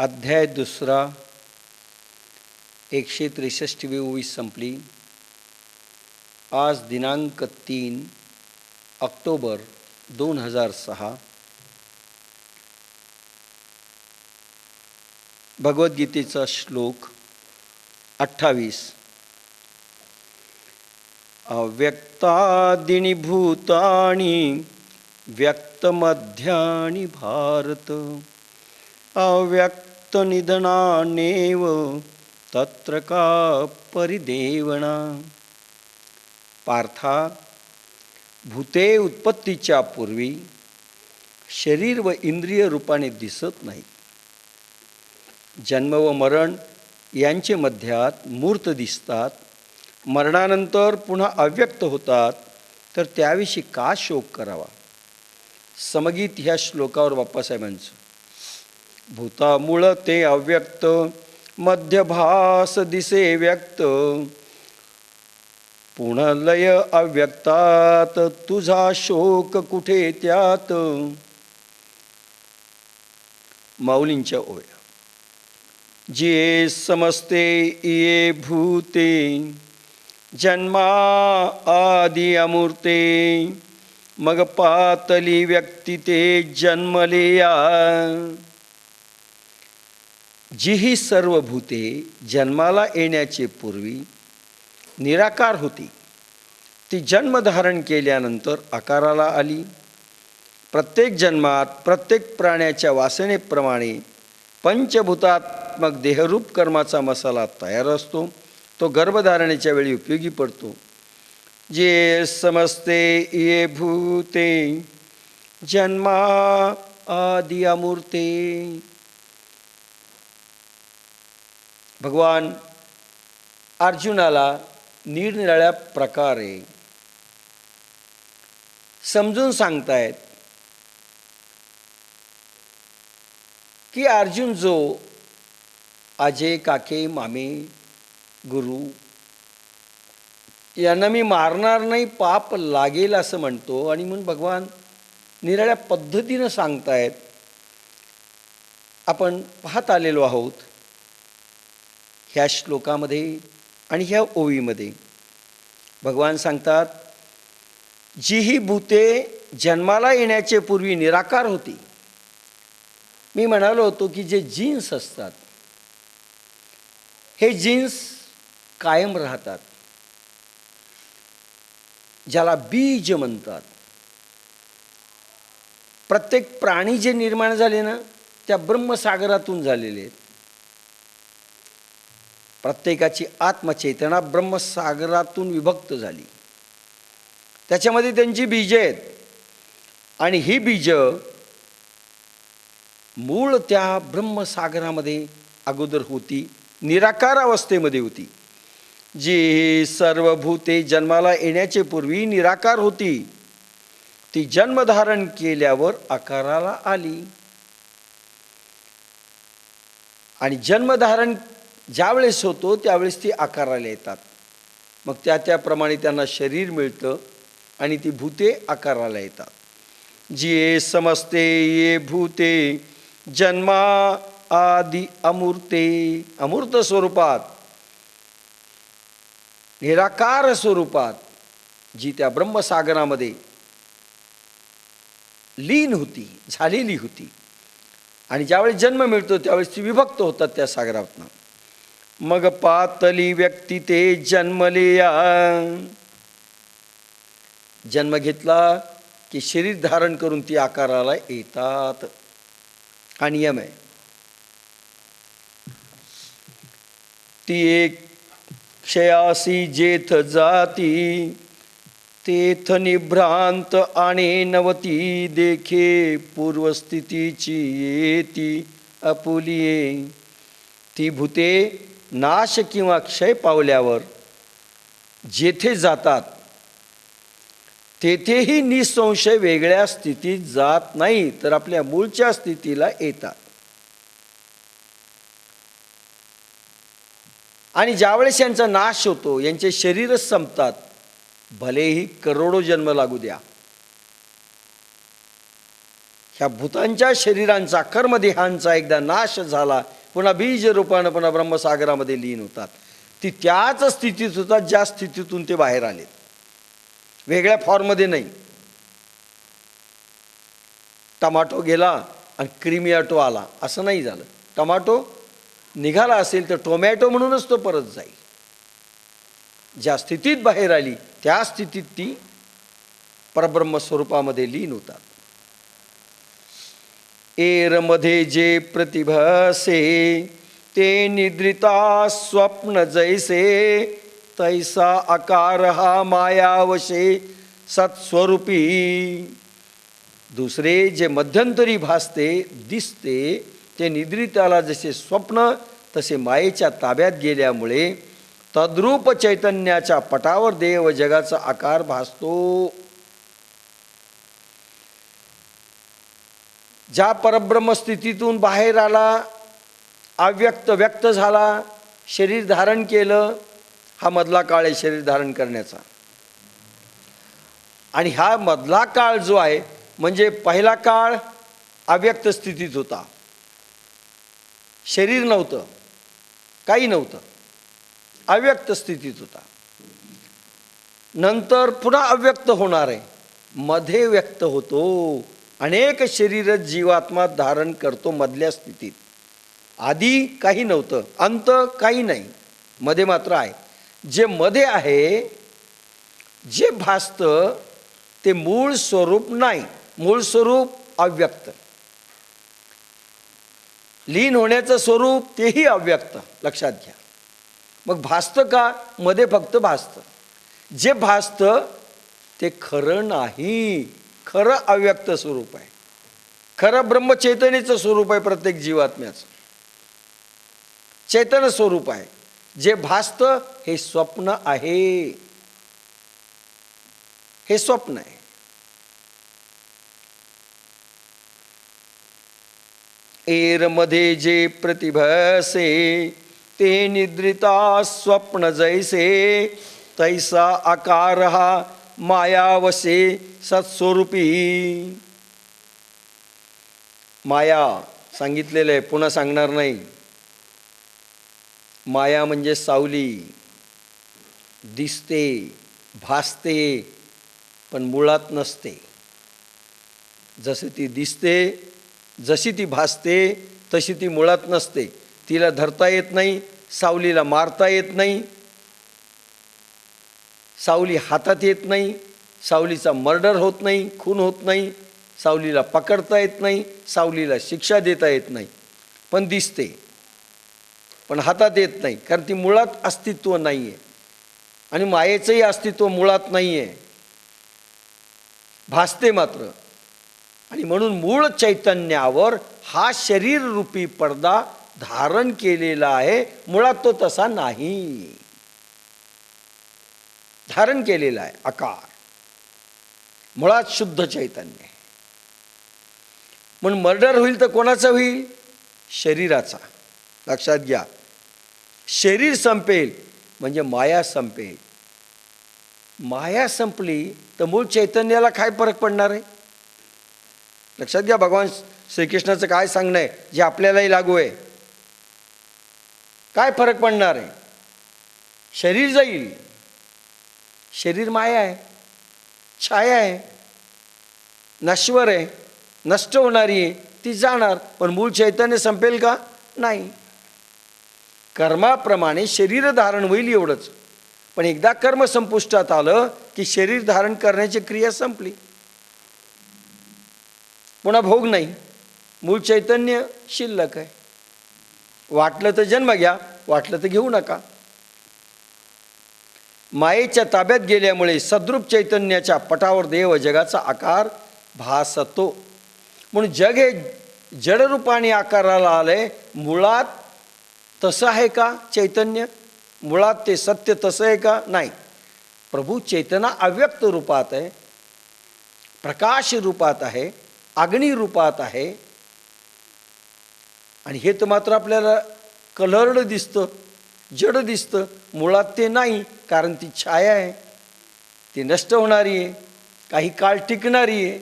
अध्याय दुसरा 163वी ओवी संपली. आज दिनांक 3 ऑक्टोबर 2006. भगवद्गीतेचा श्लोक 28. अव्यक्तादीनि भूतानि व्यक्तमध्यानि भारत अव्यक्तनिधनान्येव तत्र का परिदेवना. पार्था, भूते उत्पत्तीच्या पूर्वी शरीर व इंद्रिय रूपाने दिसत नाही. जन्म व मरण यांचे मध्यात मूर्त दिसतात. मरणानंतर पुन्हा अव्यक्त होतात. तर त्याविषयी का शोक करावा. समगीत ह्या श्लोकावर बाप्पासाहेबांचं. भूतामूळ ते अव्यक्त मध्यभास दिसे व्यक्त पुनर्लय अव्यक्तात तुझा शोक कुठे त्यात. माऊलींच्या ओव्या. जे समजते ये भूते जन्मा आदि अमूर्ते मग पातली व्यक्ती ते जन्मले या. जी ही सर्व भूते जन्माला येण्याचे पूर्वी निराकार होती, ती जन्मधारण केल्यानंतर आकाराला आली. प्रत्येक जन्मात प्रत्येक प्राण्याच्या वासनेप्रमाणे पंचभूतात्मक देहरूप कर्माचा मसाला तयार असतो. तो गर्भधारणेच्या वेळी उपयोगी पडतो. जे समजते ये भूते जन्मा आदि अमूर्ते. भगवान अर्जुनाला निरनिराळ्या प्रकारे समजून सांगतायत की अर्जुन, जो आजे काके मामे गुरु यांना मी मारणार नाही, पाप लागेल असं म्हणतो. आणि म्हणून भगवान निराळ्या पद्धतीनं सांगतायत. आपण पाहत आलेलो आहोत ह्या श्लोकामध्ये आणि ह्या ओवीमध्ये. भगवान सांगतात, जी ही भूते जन्माला येण्याचे पूर्वी निराकार होती. मी म्हणालो होतो की जे जीन्स असतात हे जीन्स कायम राहतात, ज्याला बीज म्हणतात. प्रत्येक प्राणी जे निर्माण झाले ना, त्या ब्रह्मसागरातून झालेले आहेत. प्रत्येकाची आत्मचेतना ब्रह्मसागरातून विभक्त झाली. त्याच्यामध्ये त्यांची बीजे आहेत. आणि ही बीज मूळ त्या ब्रह्मसागरामध्ये अगोदर होती, निराकार अवस्थेमध्ये होती. जी सर्व भूते जन्माला येण्याचे पूर्वी निराकार होती, ती जन्मधारण केल्यावर आकाराला आली. आणि जन्मधारण ज्यावेळेस होतो त्यावेळेस ती आकाराला येतात. मग त्याप्रमाणे त्यांना शरीर मिळतं आणि ती भूते आकाराला येतात. जी समजते ये भूते जन्मा आदि अमूर्ते. अमूर्त स्वरूपात, निराकार स्वरूपात जी त्या ब्रह्मसागरामध्ये लीन होती, झालेली होती. आणि ज्यावेळेस जन्म मिळतो त्यावेळेस ती विभक्त होतात त्या सागरातनं. मग पातली व्यक्ती ते जन्मले या. जन्म घेतला की शरीर धारण करून ती आकाराला येतात. हा नियम आहे. ती एक क्षयासी जेथ जाती तेथ निभ्रांत आणि नवती देखे पूर्वस्थितीची येती आपुलिये. ती भूते नाश किंवा क्षय पावल्यावर जेथे जातात तेथेही निसंशय वेगळ्या स्थितीत जात नाही, तर आपल्या मूळच्या स्थितीला येतात. आणि ज्यावेळेस यांचा नाश होतो, यांचे शरीरच संपतात, भलेही करोडो जन्म लागू द्या, ह्या भूतांच्या शरीरांचा कर्मदेहांचा एकदा नाश झाला, पुन्हा बीज रूपानं पुन्हा ब्रह्मसागरामध्ये लीन होतात. ती त्याच स्थितीत होतात ज्या स्थितीतून ते बाहेर आले, वेगळ्या फॉर्ममध्ये नाही. टमाटो गेला आणि क्रिमियाटो आला असं नाही झालं. टमाटो निघाला असेल तर टोमॅटो म्हणूनच तो परत जाईल. ज्या स्थितीत बाहेर आली त्या स्थितीत ती परब्रह्म स्वरूपामध्ये लीन होतात. एरमध्ये जे प्रतिभासे ते निद्रिता स्वप्न जैसे तैसा आकार हा मायावशे सत्स्वरूपी. दुसरे जे मध्यंतरी भासते दिसते ते निद्रिताला जसे स्वप्न तसे मायेच्या ताब्यात गेल्यामुळे तद्रूप चैतन्याच्या पटावर देव जगाचा आकार भासतो. ज्या परब्रह्म स्थितीतून बाहेर आला, अव्यक्त व्यक्त झाला, शरीर धारण केलं, हा मधला काळ आहे शरीर धारण करण्याचा. आणि हा मधला काळ जो आहे म्हणजे पहिला काळ अव्यक्त स्थितीत होता, शरीर नव्हतं, काही नव्हतं, अव्यक्त स्थितीत होता. नंतर पुन्हा अव्यक्त होणार आहे, मध्ये व्यक्त होतो. अनेक शरीर जीवात्मा धारण करतो मधल्या स्थितीत. आधी काही नव्हतं, अंत काही नाही, मध्ये मात्र आहे. जे मध्ये आहे, जे भासतं ते मूळ स्वरूप नाही, मूळ स्वरूप अव्यक्त. लीन होण्याचं स्वरूप तेही अव्यक्त, लक्षात घ्या. मग भासतं का? मध्ये फक्त भासतं. जे भासतं ते खरं नाही, खरं अव्यक्त स्वरूप आहे, खरं ब्रह्मचैतन्याचं स्वरूप आहे. प्रत्येक जीवात्म्याचं चैतन्य स्वरूप आहे. जे भासतं हे स्वप्न आहे, हे स्वप्न आहे. एरमध्ये जे प्रतिभासे ते निद्रिता स्वप्न जैसे तैसा आकार हा मायावशे सत्स्वरूपी. माया सांगितलेलं आहे, पुन्हा सांगणार नाही. माया म्हणजे सावली, दिसते, भासते, पण मुळात नसते. जसे ती दिसते, जशी ती भासते, तशी ती मुळात नसते. तिला धरता येत नाही, सावलीला मारता येत नाही, सावली हातात येत नाही, सावलीचा मर्डर होत नाही, खून होत नाही, सावलीला पकडता येत नाही, सावलीला शिक्षा देता येत नाही. पण दिसते, पण हातात येत नाही, कारण ती मुळात अस्तित्व नाही आहे. आणि मायेचंही अस्तित्व मुळात नाही आहे, भासते मात्र. आणि म्हणून मूळ चैतन्यावर हा शरीररूपी पडदा धारण केलेला आहे. मुळात तो तसा नाही, धारण केलेला आहे आकार, मुळात शुद्ध चैतन्य. म्हणून मर्डर होईल तर कोणाचा होईल? शरीराचा. लक्षात घ्या, शरीर संपेल म्हणजे माया संपेल. माया संपली तर मूळ चैतन्याला काय फरक पडणार आहे? लक्षात घ्या, भगवान श्रीकृष्णाचं काय सांगणं आहे जे आपल्यालाही लागू आहे. काय फरक पडणार आहे? शरीर जाईल, शरीर माया आहे, छाया आहे, नश्वर आहे, नष्ट होणारी आहे, ती जाणार. पण मूळ चैतन्य संपेल का? नाही. कर्माप्रमाणे शरीर धारण होईल एवढंच. पण एकदा कर्म संपुष्टात आलं की शरीर धारण करण्याची क्रिया संपली, पुन्हा भोग नाही, मूळ चैतन्य शिल्लक आहे. वाटलं तर जन्म घ्या, वाटलं तर घेऊ नका. मायेच्या ताब्यात गेल्यामुळे सद्रूप चैतन्याच्या पटावर देव जगाचा आकार भासतो. म्हणून जग हे जडरूपाने आकाराला आलंय. मुळात तसं आहे का चैतन्य? मुळात ते सत्य तसं आहे का? नाही. प्रभू चैतना अव्यक्त रूपात आहे, प्रकाश रूपात आहे, अग्नी रूपात आहे. आणि हे तर मात्र आपल्याला कलर्ड दिसतं, जड दिसतं. मुळात ते नाही, कारण ती छाया आहे, ती नष्ट होणारी आहे, काही काळ टिकणारी आहे,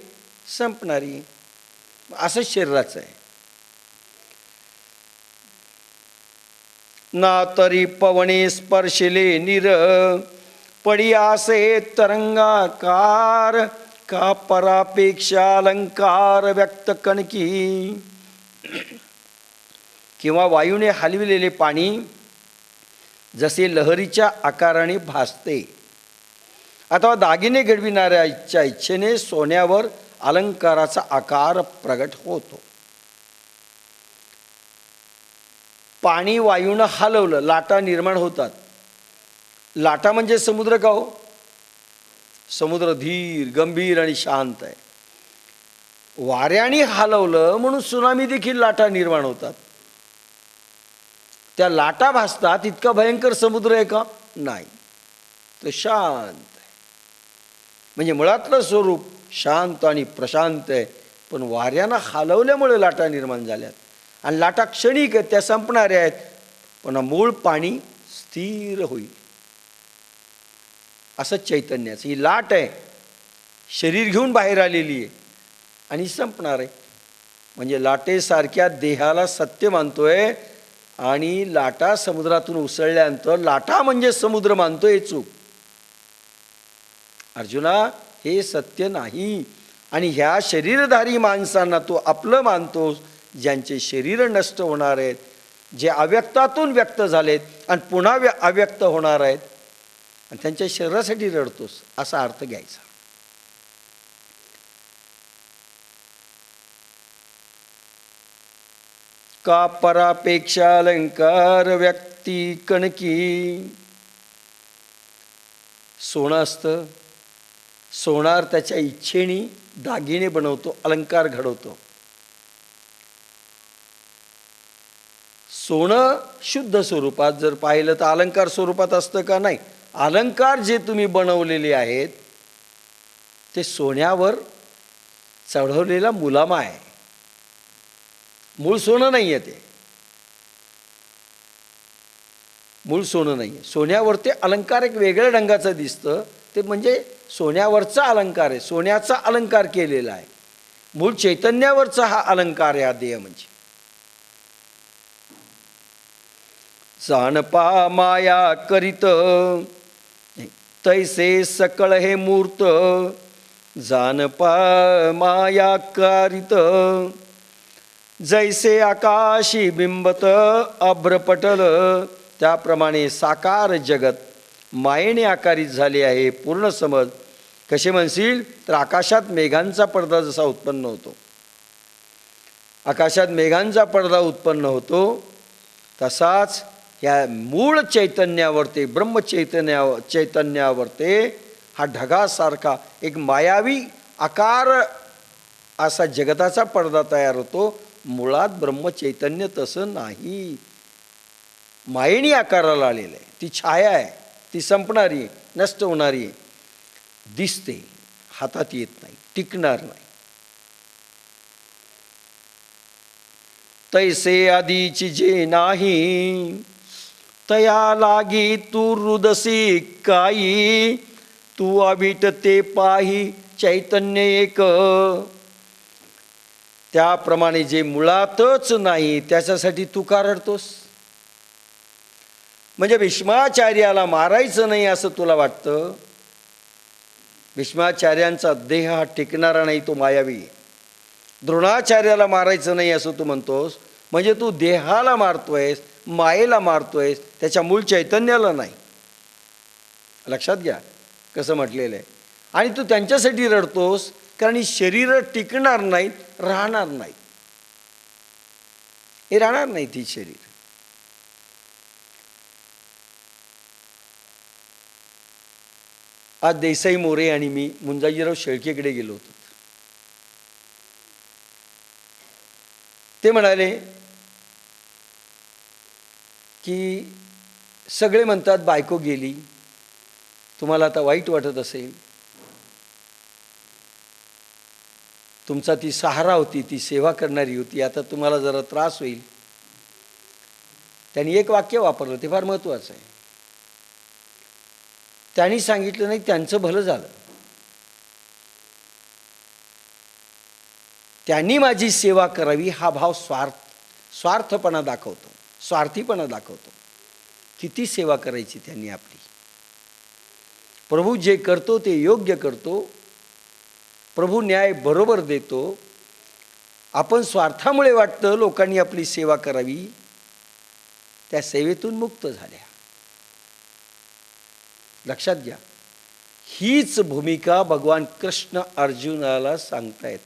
संपणारी आहे. असं शरीराचं आहे. ना तरी पवने स्पर्शिले नीर पडी आसे तरंगाकार का परापेक्षा अलंकार व्यक्त कणकी. किंवा वायूने हलविलेले पाणी जसे लहरीच्या आकाराने भासते, अथवा दागिने घडविणाऱ्याच्या इच्छेने सोन्यावर अलंकाराचा आकार प्रगट होतो. पाणी वायूनं हलवलं, लाटा निर्माण होतात. लाटा म्हणजे समुद्र का हो? समुद्र धीर, गंभीर आणि शांत आहे. वाऱ्याने हलवलं म्हणून सुनामी देखील लाटा निर्माण होतात. त्या लाटा भासतात. इतका भयंकर समुद्र आहे का? नाही, तो शांत आहे. म्हणजे मुळातलं स्वरूप शांत आणि प्रशांत आहे, पण वाऱ्यानं हलवल्यामुळे लाटा निर्माण झाल्यात. आणि लाटा क्षणिक आहेत, त्या संपणाऱ्या आहेत, पण मूळ पाणी स्थिर होईल. असं चैतन्याचं ही लाट आहे, शरीर घेऊन बाहेर आलेली आहे आणि संपणार आहे. म्हणजे लाटेसारख्या देहाला सत्य मानतोय आणि लाटा समुद्रातून उसळल्यानंतर लाटा म्हणजे समुद्र मानतोय. चूक अर्जुना, हे सत्य नाही. आणि ह्या शरीरधारी माणसांना तो आपलं मानतोस, ज्यांचे शरीर नष्ट होणार आहेत, जे अव्यक्तातून व्यक्त झालेत आणि पुन्हा अव्यक्त होणार आहेत, आणि त्यांच्या शरीरासाठी रडतोस, असा अर्थ घ्यायचा. का परापेक्षा अलंकार व्यक्ती कणकी. सोनं असतं, सोनार त्याच्या इच्छेने दागिने बनवतो, अलंकार घडवतो. सोनं शुद्ध स्वरूपात जर पाहिलं तर अलंकार स्वरूपात असतं का? नाही. अलंकार जे तुम्ही बनवलेले आहेत ते सोन्यावर चढवलेला मुलामा आहे, मूळ सोनं नाही आहे. ते मूळ सोनं नाही आहे. सोन्यावर ते अलंकार एक वेगळ्या ढंगाचं दिसतं, ते म्हणजे सोन्यावरचा अलंकार आहे, सोन्याचा अलंकार केलेला आहे. मूळ चैतन्यावरचा हा अलंकार आहे, हा देह म्हणजे. जाणपा माया करीत तैसे सकळ हे मूर्त. जाणपा माया करीत जैसे आकाशी बिंबत अभ्रपटल. त्याप्रमाणे साकार जगत मायेने आकारित झाले आहे. पूर्ण समज. कसे म्हणशील तर आकाशात मेघांचा पडदा जसा उत्पन्न होतो, आकाशात मेघांचा पडदा उत्पन्न होतो, तसाच या मूळ चैतन्यावर ते चैतन्यावर ते हा ढगासारखा एक मायावी आकार असा जगताचा पडदा तयार होतो. मुळात ब्रह्मचैतन्य तसं नाही, मायेने आकाराला आलेलं आहे. ती छाया आहे, ती संपणारी, नष्ट होणारी, दिसते, हातात येत नाही, टिकणार नाही. तैसे आधीची जे नाही तया लागी तू रुदसी काही. तू अविट ते पाही चैतन्य एक. त्याप्रमाणे जे मुळातच नाही त्याच्यासाठी तू का रडतोस? म्हणजे भीष्माचार्याला मारायचं नाही असं तुला वाटतं? भीष्माचार्यांचा देह हा टिकणारा नाही, तो मायावी. द्रोणाचार्याला मारायचं नाही असं तू म्हणतोस, म्हणजे तू देहाला मारतोयस, मायेला मारतोयस, त्याच्या मूळ चैतन्याला नाही. लक्षात घ्या कसं म्हटलेलं आहे. आणि तू त्यांच्यासाठी रडतोस कारण ही शरीर टिकणार नाहीत, राहणार नाहीत. हे राहणार नाही ती शरीर. आज देसाई मोरे आणि मी मुंजाजीराव शेळकेकडे गेलो होतो. ते म्हणाले की सगळे म्हणतात बायको गेली, तुम्हाला आता वाईट वाटत असेल, तुमचा ती सहारा होती, ती सेवा करणारी होती, आता तुम्हाला जरा त्रास होईल. त्यांनी एक वाक्य वापरलं, ते फार महत्त्वाचं आहे. त्यांनी सांगितलं नाही त्यांचं भलं झालं. त्यांनी माझी सेवा करावी हा भाव स्वार्थपणा दाखवतो, स्वार्थीपणा दाखवतो. किती सेवा करायची त्यांनी आपली. प्रभू जे करतो ते योग्य करतो. प्रभू न्याय बरोबर देतो. आपण स्वार्थामुळे वाटतं लोकांनी आपली सेवा करावी, त्या सेवेतून मुक्त झाल्या. लक्षात घ्या, हीच भूमिका भगवान कृष्ण अर्जुनाला सांगतायत.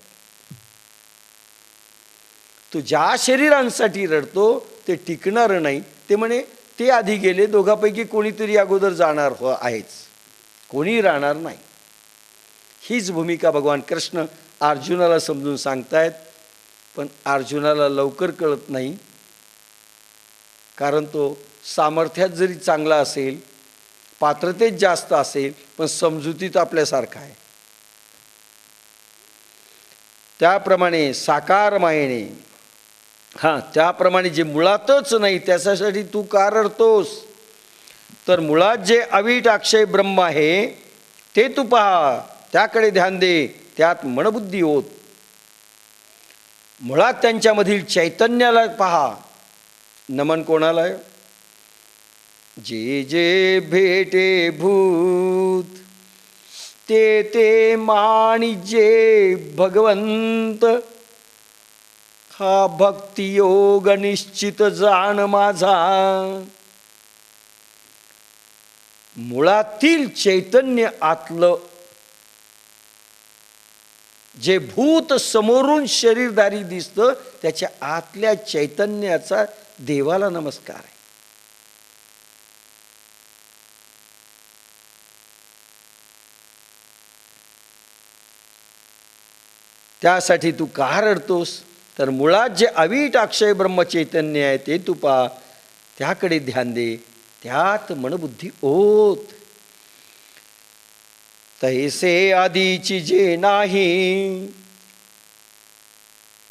तू ज्या शरीरांसाठी रडतो ते टिकणार नाही. ते म्हणे ते आधी गेले, दोघांपैकी कोणीतरी अगोदर जाणार आहेच, कोणी राहणार नाही. हीच भूमिका भगवान कृष्ण अर्जुनाला समजून सांगतायत. पण अर्जुनाला लवकर कळत नाही, कारण तो सामर्थ्यात जरी चांगला असेल, पात्रतेत जास्त असेल, पण समजुतीत आपल्यासारखा आहे. त्याप्रमाणे साकार मायेने, त्याप्रमाणे जे मुळातच नाही त्याच्यासाठी तू का रडतोस? तर मुळात जे अवीट अक्षय ब्रह्म आहे ते तू पहा, त्याकडे ध्यान दे, त्यात मनबुद्धी होत. मुळात त्यांच्यामधील चैतन्याला पहा. नमन कोणाला आहे? जे जे भेटे भूत ते ते माणी जे भगवंत, हा भक्तियोग निश्चित जाण माझा. मुळातील चैतन्य आतलं जे भूत समोरून शरीरधारी दिसतं, त्याच्या आतल्या चैतन्याचा देवाला नमस्कार आहे. त्यासाठी तू का रडतोस? तर मुळात जे अवीट अक्षय ब्रह्मचैतन्य आहे ते तू पहा, त्याकडे ध्यान दे, त्यात मनबुद्धी ओत. तैसे आधीची जे नाही.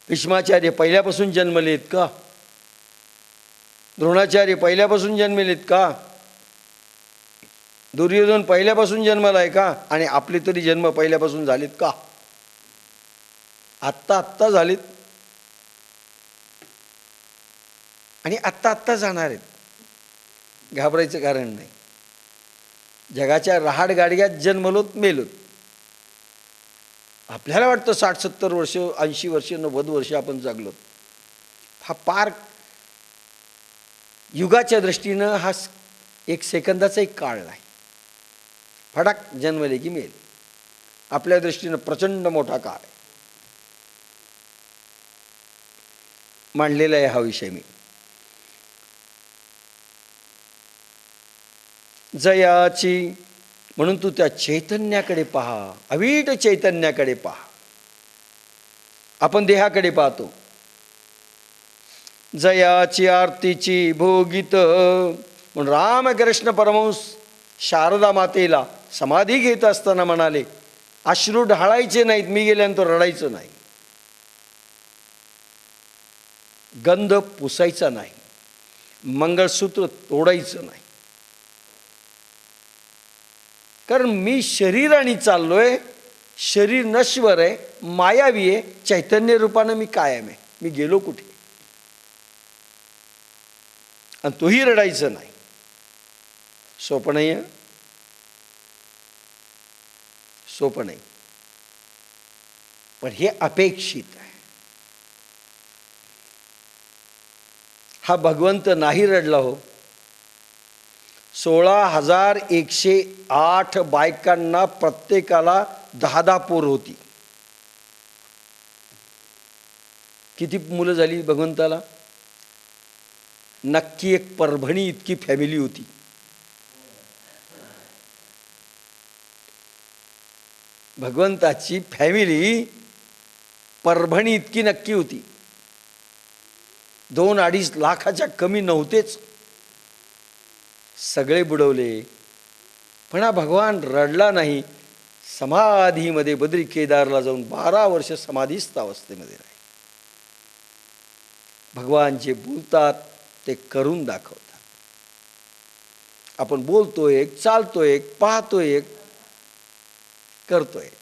भीष्माचार्य पहिल्यापासून जन्मलेत का? द्रोणाचार्य पहिल्यापासून जन्मलेत का? दुर्योधन पहिल्यापासून जन्मलाय का? आणि आपले तरी जन्म पहिल्यापासून झालेत का? आत्ता झालेत आणि आत्ता जाणार आहेत. घाबरायचं कारण नाही. जगाच्या रहाड गाडग्यात जन्मलोत, मेलोत. आपल्याला वाटतं 60-70 वर्ष, 80 वर्ष, 90 वर्ष आपण जगलो. हा पार युगाच्या दृष्टीनं हा एक सेकंदाचा एक काळ नाही. फटाक जन्मले की मेल. आपल्या दृष्टीनं प्रचंड मोठा काळ आहे. मांडलेला आहे हा विषय मी. जयाची, म्हणून तू त्या चैतन्याकडे पहा, अवीट चैतन्याकडे पहा. आपण देहाकडे पाहतो. जयाची आरतीची भोगित, म्हणून रामकृष्ण परमहंस शारदा मातेला समाधी घेत असताना म्हणाले, अश्रू ढाळायचे नाहीत, मी गेल्यानंतर रडायचं नाही, गंध पुसायचा नाही, मंगळसूत्र तोडायचं नाही, कारण मी शरीराने चाललोय. शरीर नश्वर आहे, मायावी आहे, चैतन्य रूपानं मी कायम आहे. मी गेलो कुठे? आणि तोही रडायचं नाही. सोपं नाही आहे, सोपं नाही, पण हे अपेक्षित आहे. हा भगवंत नाही रडला हो. 16,108 बायकांना प्रत्येकाला 10 पोर होती. किती मुलं झाली भगवंताला? नक्की एक परभणी इतकी फॅमिली होती. भगवंताची फॅमिली परभणी इतकी नक्की होती. 2-2.5 लाखाच्या कमी नव्हतेच. सगळे बुडवले, पण हा भगवान रडला नाही. समाधीमध्ये बद्री केदारला जाऊन 12 वर्ष समाधीस्थ अवस्थेमध्ये राहिले. भगवान जे बोलतात ते करून दाखवतात. आपण बोलतोय एक, चालतोय एक, पाहतोय एक, करतोय एक.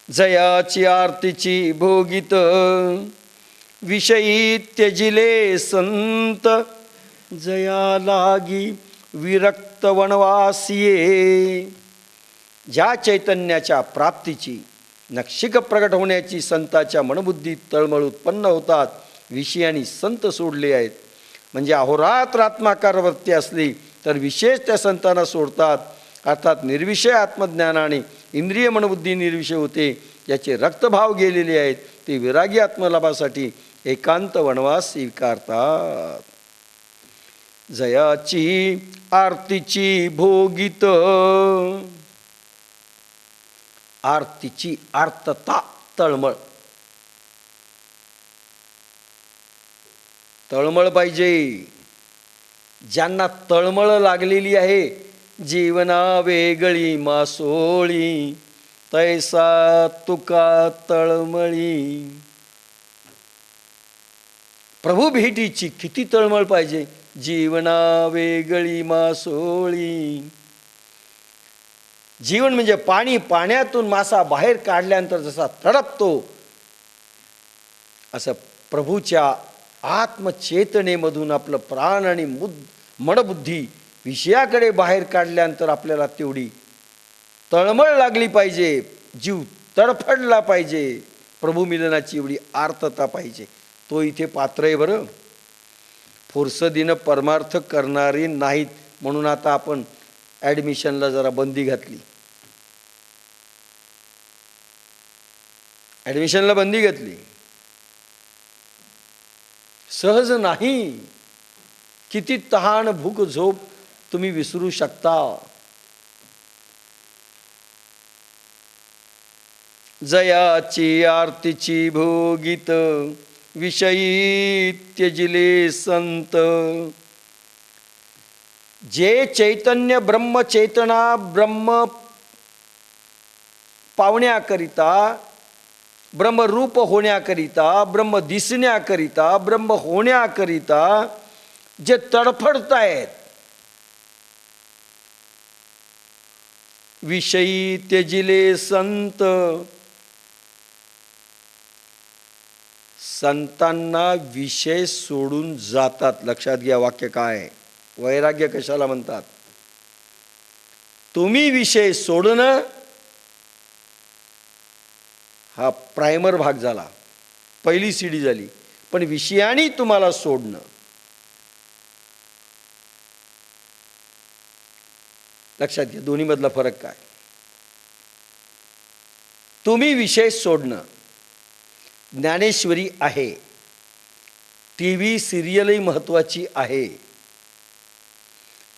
जयाची आरतीची भोगित विषयी त्यजिले संत, जया लागी विरक्त वनवासिये. ज्या चैतन्याच्या प्राप्तीची नक्षिक प्रगट होण्याची संताच्या मनबुद्धीत तळमळ उत्पन्न होतात, विषयानी संत सोडले आहेत. म्हणजे अहोरात्र आत्माकार वृत्ती असली तर विशेष त्या संतांना सोडतात. अर्थात निर्विषय आत्मज्ञानाने इंद्रिय मनबुद्धी निर्विषय होते. ज्याचे रक्तभाव गेलेले आहेत ते विरागी आत्मलाभासाठी एकांत वनवास स्वीकारतात. जयाची आरतीची भोगित, आरतीची आर्तता तळमळ, तळमळ पाहिजे. ज्यांना तळमळ लागलेली आहे, जीवना वेगळी मासोळी तैसा तुका तळमळी. प्रभू भेटीची किती तळमळ पाहिजे. जीवना वेगळी मासोळी. जीवन म्हणजे पाणी, पाण्यातून मासा बाहेर काढल्यानंतर जसा तडपतो, असं प्रभूच्या आत्मचेतनेमधून आपलं प्राण आणि मनबुद्धी विषयाकडे बाहेर काढल्यानंतर आपल्याला तेवढी तळमळ लागली पाहिजे, जीव तडफडला पाहिजे, प्रभू मिलनाची एवढी आर्तता पाहिजे. तो इथे पात्र आहे बरं. फुरसदीनं परमार्थ करणारी नाहीत म्हणून आता आपण ॲडमिशनला जरा बंदी घातली. ॲडमिशनला बंदी घातली. सहज नाही. किती तहान भूक झोप तुम्ही विसरू शकता. जयाची आरतीची भोगित विषयी त्यजिले संत. जे चैतन्य ब्रह्म चेतना ब्रह्म पावण्याकरिता, ब्रह्मरूप होण्याकरिता, ब्रह्म दिसण्याकरिता, ब्रह्म होण्याकरिता जे तडफडतायत, विषयी त्यजिले संत. संतांना विषय सोडून जातात. लक्षात घ्या वाक्य काय. वैराग्य कशाला म्हणतात. तुम्ही विषय सोडणं हा प्रायमर भाग झाला, पहिली सीडी झाली. पण विषयाने तुम्हाला सोडणं, लक्षात घ्या दोन्हीमधला फरक काय. तुम्ही विषय सोडणं ज्ञानेश्वरी आहे. टी व्ही सिरियलही महत्त्वाची आहे.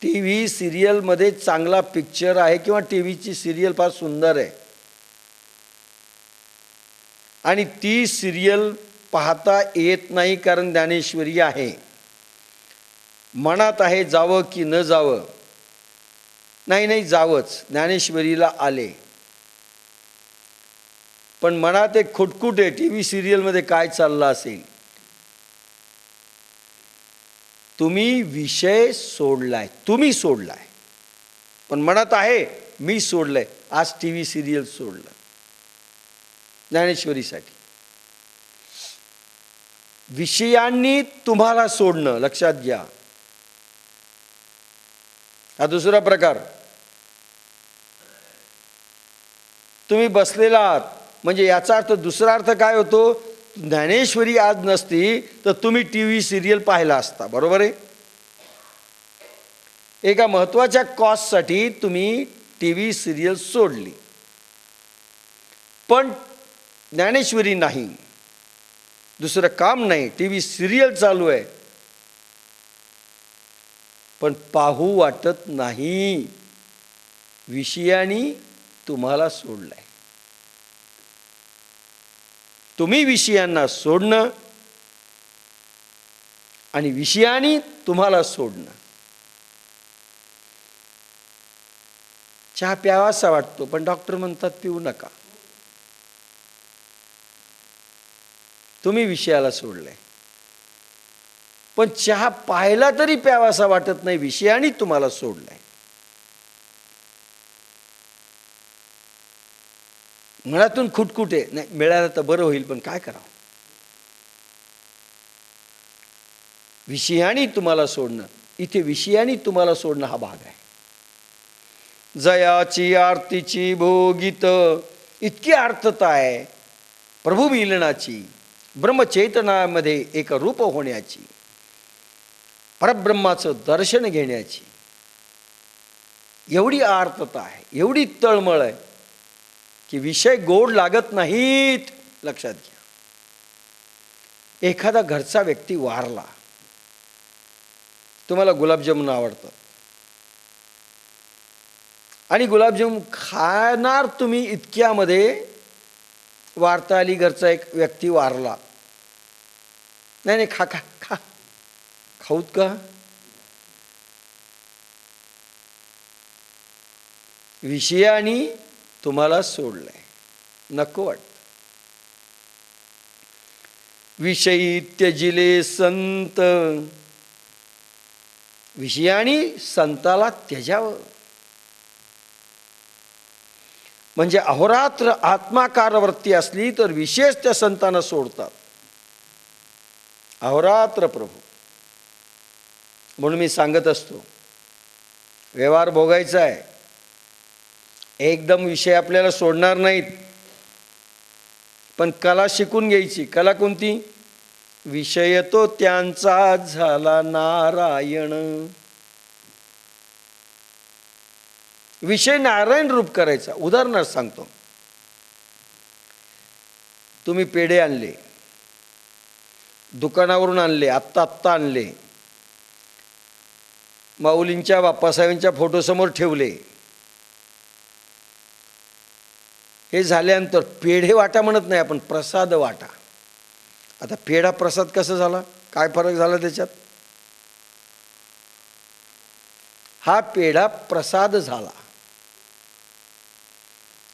टी व्ही सिरियलमध्ये चांगला पिक्चर आहे किंवा टी व्हीची सिरियल फार सुंदर आहे आणि ती सिरियल पाहता येत नाही कारण ज्ञानेश्वरी आहे. मनात आहे जावं की न जावं. नाही जावंच, ज्ञानेश्वरीला आले. पण मनात एक खुटखुट आहे, टी व्ही सिरियलमध्ये काय चाललं असेल. तुम्ही विषय सोडलाय, तुम्ही सोडलाय, पण मनात आहे मी सोडलंय. आज टी व्ही सिरियल सोडलं ज्ञानेश्वरीसाठी. विषयांनी तुम्हाला सोडणं, लक्षात घ्या. हा दुसरा प्रकार. तुम्ही बसलेला आहात म्हणजे याचा अर्थ, दुसरा अर्थ काय होतो. ज्ञानेश्वरी आज नसती तर तुम्ही टी व्ही सिरियल पाहिला असता. बरोबर आहे. एका महत्त्वाच्या कॉजसाठी तुम्ही टी व्ही सिरियल सोडली, पण ज्ञानेश्वरी नाही, दुसरं काम नाही, टी व्ही सिरियल चालू आहे, पण पाहू वाटत नाही. विषयानी तुम्हाला सोडलाय. तुम्ही विषयांना सोडणं आणि विषयानी तुम्हाला सोडणं. चहा प्यावासा वाटतो पण डॉक्टर म्हणतात पिऊ नका. तुम्ही विषयाला सोडलंय, पण चहा पाहिला तरी प्यावासा वाटत नाही, विषयानी तुम्हाला सोडलाय. मनातून खुटखुटे, नाही मिळालं तर बरं होईल पण काय करावं. विषयानी तुम्हाला सोडणं, इथे विषयानी तुम्हाला सोडणं हा भाग आहे. जयाची आरतीची भोगीत, इतकी आर्तता आहे प्रभू मिलनाची, ब्रह्मचैतनामध्ये एक रूप होण्याची, परब्रह्माचं दर्शन घेण्याची एवढी आर्तता आहे, एवढी तळमळ आहे की विषय गोड लागत नाहीत. लक्षात घ्या. एखादा घरचा व्यक्ती वारला, तुम्हाला गुलाबजामुन आवडतात आणि गुलाबजामुन खाणार तुम्ही इतक्यामध्ये, वारता आली, घरचा एक व्यक्ती वारला, नाही नाही खा खा खा, खाऊत का. विषयाने तुम्हाला सोडलंय, नको वाटत. विषयी त्यजिले संत, विषयाने संताला त्यजावं. म्हणजे अहोरात्र आत्माकारवृत्ती असली तर विशेष त्या संतांना सोडतात. अहोरात्र प्रभू. म्हणून मी सांगत असतो, व्यवहार भोगायचा आहे, एकदम विषय आपल्याला सोडणार नाहीत, पण कला शिकून घ्यायची. कला कोणती? विषय तो त्यांचा झाला नारायण. विषय नारायण रूप करायचा. उदाहरणार्थ सांगतो, तुम्ही पेढे आणले, दुकानावरून आणले, आत्ता आणले, माऊलींच्या बाप्पासाहेबांच्या फोटोसमोर ठेवले. हे झाल्यानंतर पेढे वाटा म्हणत नाही आपण, प्रसाद वाटा. आता पेढा प्रसाद कसा झाला, काय फरक झाला त्याच्यात? हा पेढा प्रसाद झाला.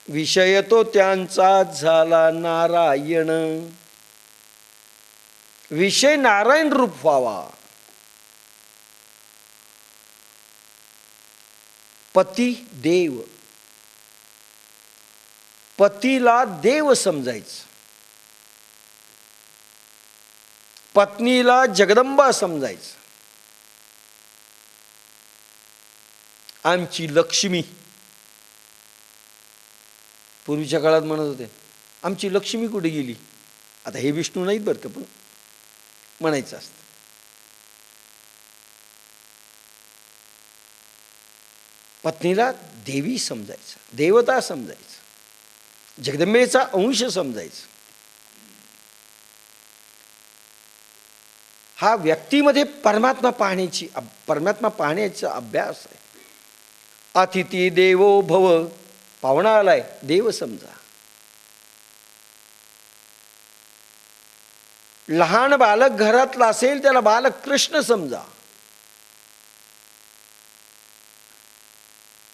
विषय तो त्यांचा झाला नारायण. विषय नारायण रूप व्हावा. पती देव, पतीला देव समजायचं, पत्नीला जगदंबा समजायचं. आमची लक्ष्मी, पूर्वीच्या काळात म्हणत होते आमची लक्ष्मी कुठे गेली. आता हे विष्णू नाहीत बरं का, पण म्हणायचं असतं. पत्नीला देवी समजायचं, देवता समजायचं, जगदंबेचा अंश समजायचं. हा व्यक्तीमध्ये परमात्मा पाहण्याचा अभ्यास आहे. अतिथी देवो भव, पाहुणा आलाय देव समजा. लहान बालक घरातला असेल त्याला बालक कृष्ण समजा.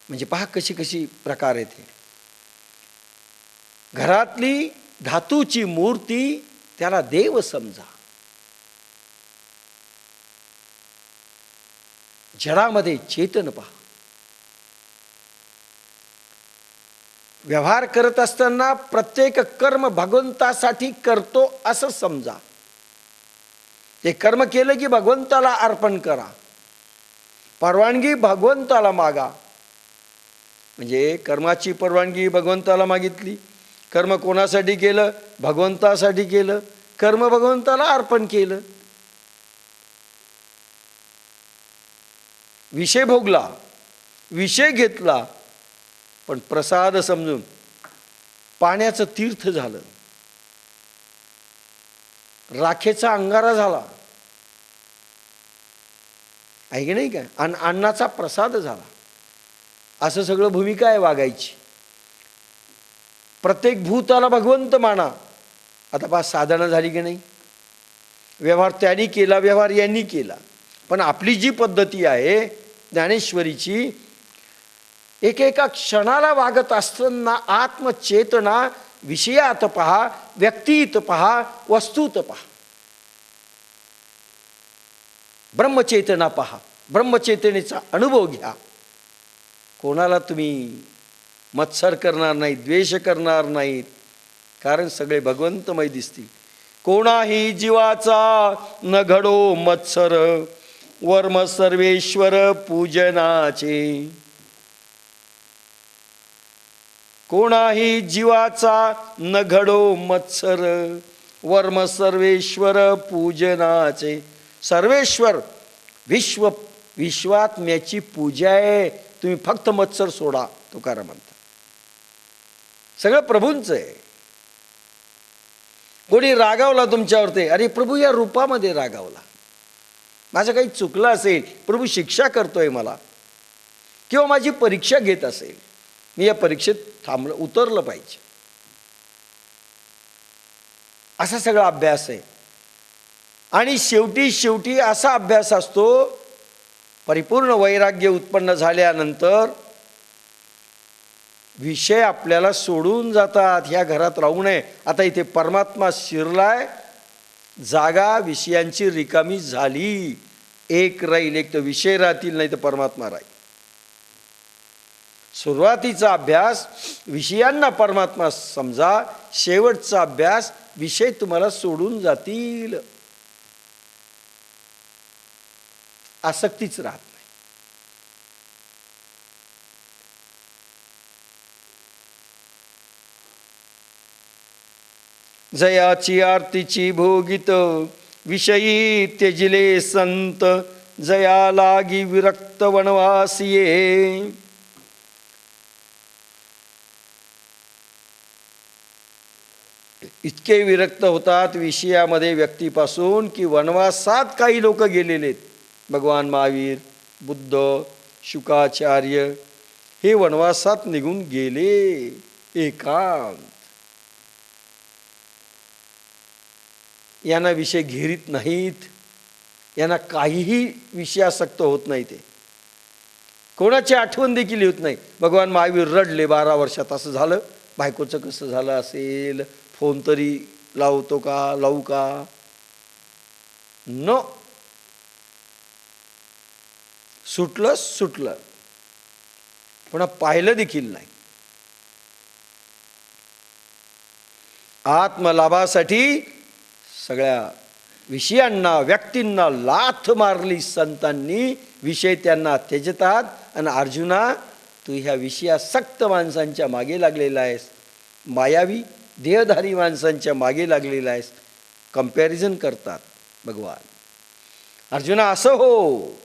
म्हणजे पहा कशी कशी प्रकार येते. घरातली धातूची मूर्ती त्याला देव समजा. जडामध्ये चेतन पहा. व्यवहार करत असताना प्रत्येक कर्म भगवंतासाठी करतो असं समजा. ते कर्म केलं की भगवंताला अर्पण करा, परवानगी भगवंताला मागा. म्हणजे कर्माची परवानगी भगवंताला मागितली, कर्म कोणासाठी केलं? भगवंतासाठी केलं, कर्म भगवंताला अर्पण केलं. विषय भोगला, विषय घेतला, पण प्रसाद समजून पाण्याचं तीर्थ झालं, राखेचा अंगारा झाला, आहे की नाही काय, आणि अन्नाचा प्रसाद झाला. असं सगळं भूमिका आहे वागायची. प्रत्येक भूताला भगवंत माना. आता पहा साधना झाली की नाही. व्यवहार त्यांनी केला, व्यवहार यांनी केला, पण आपली जी पद्धती आहे ज्ञानेश्वरीची, एकेका क्षणाला वागत असताना आत्मचेतना विषयात पहा, व्यक्तीत पहा, वस्तूत पहा. ब्रह्मचेतना पहा, ब्रह्मचेतनेचा अनुभव घ्या. कोणाला तुम्ही मत्सर करणार नाहीत, द्वेष करणार नाहीत, कारण सगळे भगवंतमय दिसतील. कोणाही जीवाचा न घडो मत्सर, वर्म सर्वेश्वर पूजनाचे. कोणाही जीवाचा न घडो मत्सर, वर्म सर्वेश्वर पूजनाचे. सर्वेश्वर विश्वात्म्याची पूजा आहे. तुम्ही फक्त मत्सर सोडा, तुकाराम म्हणतात. सगळं प्रभूंचं आहे. कोणी रागावला तुमच्यावरती, अरे प्रभू या रूपामध्ये रागावला, माझं काही चुकलं असेल, प्रभू शिक्षा करतोय मला, किंवा माझी परीक्षा घेत असेल, मी या परीक्षेत उतरलं पाहिजे, असा सगळा अभ्यास आहे. आणि शेवटी असा अभ्यास असतो, परिपूर्ण वैराग्य उत्पन्न झाल्यानंतर विषय आपल्याला सोडून जातात. ह्या घरात राहू नये. आता इथे परमात्मा शिरलाय, जागा विषयांची रिकामी झाली. एक राहील, एक तर विषय राहतील, नाही तर परमात्मा राहील. सुरुवातीचा अभ्यास विषयांना परमात्मा समजा, शेवटचा अभ्यास विषय तुम्हाला सोडून जातील. आसक्तीच राहत नाही. जयाची आरतीची भोगित, विषयी त्यजिले संत, जया लागी विरक्त वनवासिये. इतके विरक्त होतात विषयामध्ये व्यक्तीपासून की वनवासात काही लोक गेलेले. भगवान महावीर, बुद्ध, शुकाचार्य हे वनवासात निघून गेले. एकांत, यांना विषय घेरीत नाहीत, यांना काहीही विषयासक्त होत नाही. ते कोणाची आठवण देखील होत नाही. भगवान महावीर रडले 12 वर्षात, असं झालं, बायकोचं कसं झालं असेल, फोन तरी लावतो का, लावू का, नो, सुटलं, पुन्हा पाहिलं देखील नाही. आत्मलाभासाठी सगळ्या विषयांना, व्यक्तींना लाथ मारली संतांनी. विषय त्यांना त्यजतात. आणि अर्जुना, तू ह्या विषयासक्त माणसांच्या मागे लागलेला आहेस, मायावी देहधारी माणसांच्या मागे लागलेला आहेस. कंपॅरिझन करतात भगवान. अर्जुना असं हो,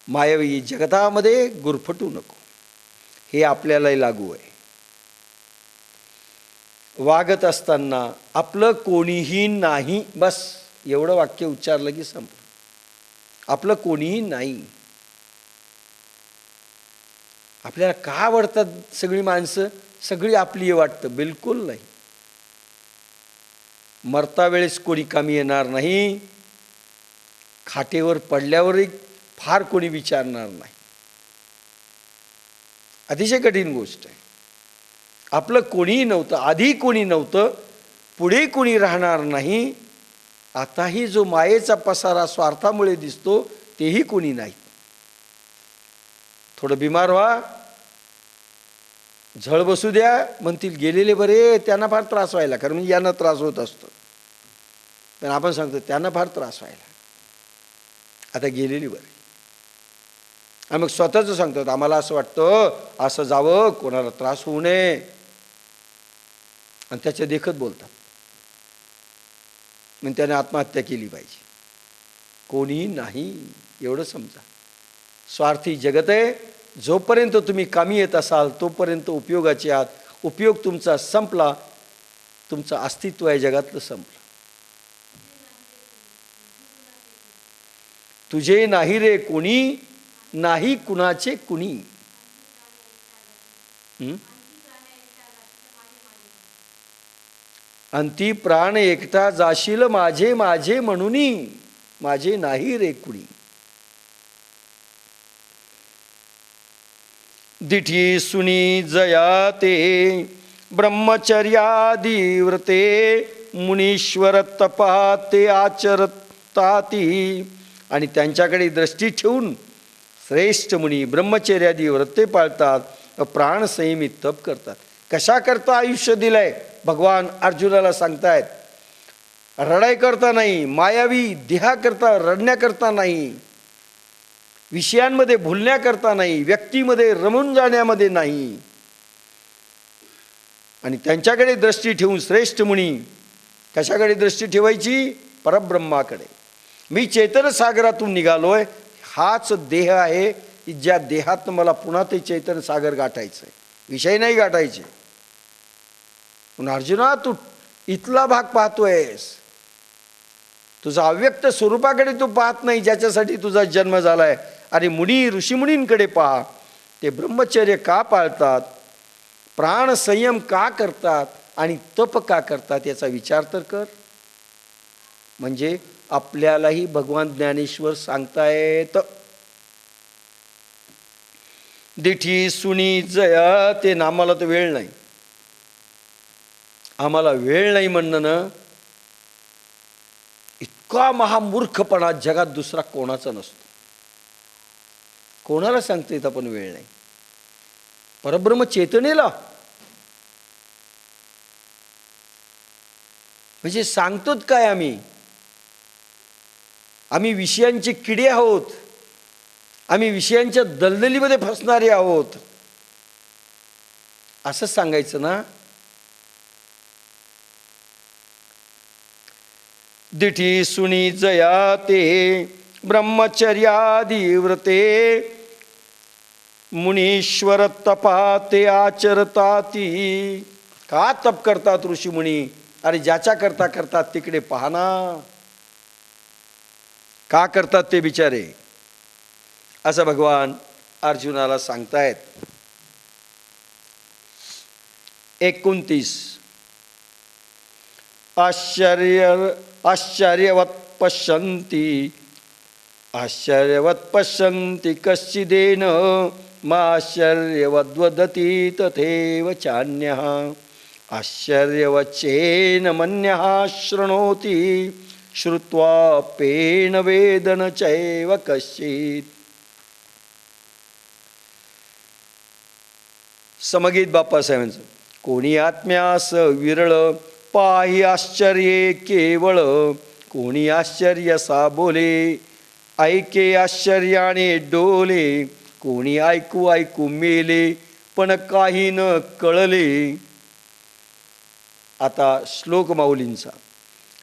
मायावी जगतामध्ये गुरफटू नको. हे आपल्यालाही लागू आहे. वागत असताना आपलं कोणीही नाही, बस एवढं वाक्य उच्चारलं की संपलं. आपलं कोणीही नाही. आपल्याला का आवडतात सगळी माणसं, सगळी आपली वाटतं? बिलकुल नाही. मरता वेळेस कोणी कमी येणार नाही, खाटेवर पडल्यावरही फार कोणी विचारणार नाही. अतिशय कठीण गोष्ट आहे. आपलं कोणीही नव्हतं, आधी कोणी नव्हतं, पुढे कोणी राहणार नाही. आताही जो मायेचा पसारा स्वार्थामुळे दिसतो, तेही कोणी नाही. थोडं बिमार व्हा, झळ बसू द्या, म्हणतील गेलेले बरे, त्यांना फार त्रास व्हायला, कारण म्हणजे यांना त्रास होत असतो. पण आपण सांगतो त्यांना फार त्रास व्हायला, आता गेलेली बरे. आणि मग स्वतःच सांगतात, आम्हाला असं वाटतं असं जावं, कोणाला त्रास होऊ नये, आणि त्याच्या देखत बोलतात. मग त्याने आत्महत्या केली पाहिजे. कोणीही नाही, एवढं समजा. स्वार्थी जगत आहे. जोपर्यंत तुम्ही कामी येत असाल तोपर्यंत उपयोगाचे आहात. उपयोग तुमचा संपला, तुमचं अस्तित्व आहे जगातलं संपलं. तुझे नाही रे कोणी, नाही कुणाचे कुणी. अंती प्राण एकटा जाशील माझे माझे म्हणूनी, माझे नाही रे कुणी. दिठी सुनी जयाते ब्रह्मचर्यादी व्रते, मुनीश्वर तपाते आचरताती. आणि त्यांच्याकडे दृष्टी ठेवून श्रेष्ठ मुनी ब्रह्मचर्यादी व्रते पाळतात. व प्राणसंयमी तप करतात. कशा करता आयुष्य दिलंय भगवान अर्जुनाला सांगतायत. रडाई करता नाही, मायावी देहाकरता रडण्याकरता नाही, विषयांमध्ये भुलण्याकरता नाही, व्यक्तीमध्ये रमून जाण्यामध्ये नाही. आणि त्यांच्याकडे दृष्टी ठेवून श्रेष्ठ मुनी कशाकडे दृष्टी ठेवायची? परब्रह्माकडे. मी चैतन्य सागरातून निघालोय, हाच देह आहे, ज्या देहात मला पुन्हा ते चैतन्य सागर गाठायचंय, विषय नाही गाठायचे. पण अर्जुना, तू इथला भाग पाहतोयस, तुझा अव्यक्त स्वरूपाकडे तू पाहत नाही, ज्याच्यासाठी तुझा जन्म झालाय. अरे मुनी, ऋषीमुनींकडे पहा. ते ब्रह्मचर्य का पाळतात, प्राण संयम का करतात आणि तप का करतात याचा विचार तर कर. म्हणजे आपल्यालाही भगवान ज्ञानेश्वर सांगतायत. दिठी सुनी जया ते नामाला तर वेळ नाही, आम्हाला वेळ नाही म्हणणं ना, इतका महामूर्खपणा जगात दुसरा कोणाचा नसतो. कोणाला सांगता येत आपण वेळ नाही? परब्रह्म चेतनेला. म्हणजे सांगतोत काय आम्ही? आम्ही विषयांचे किडे आहोत, आम्ही विषयांच्या दलदलीमध्ये फसणारे आहोत, असं सांगायचं ना. दिठी सुनी जया ते ब्रह्मचर्यादी व्रते मुनीश्वर तपा ते आचरताती. का तप करतात ऋषी मुनी? अरे ज्याच्या करता करतात तिकडे पाहना. का करतात ते बिचारे? असं भगवान अर्जुनाला सांगतायत. 29 आश्चर्यवत पश्यन्ति कश्चिदेन माश्चर्यवद्वदति तथैव चान्यः आश्चर्यवच्चेन मन्यः शृणोति श्रुत्वाप्येन वेद न चैव कश्चित्. समगीत बाप्पासाहेबांचं. कोणी आत्म्यास विरळ पाही आश्चर्ये केवळ, कोणी आश्चर्य सा बोले ऐके आश्चर्याने डोले, कोणी ऐकू ऐकू मेले पण काही न कळले. आता श्लोक माऊलींचा.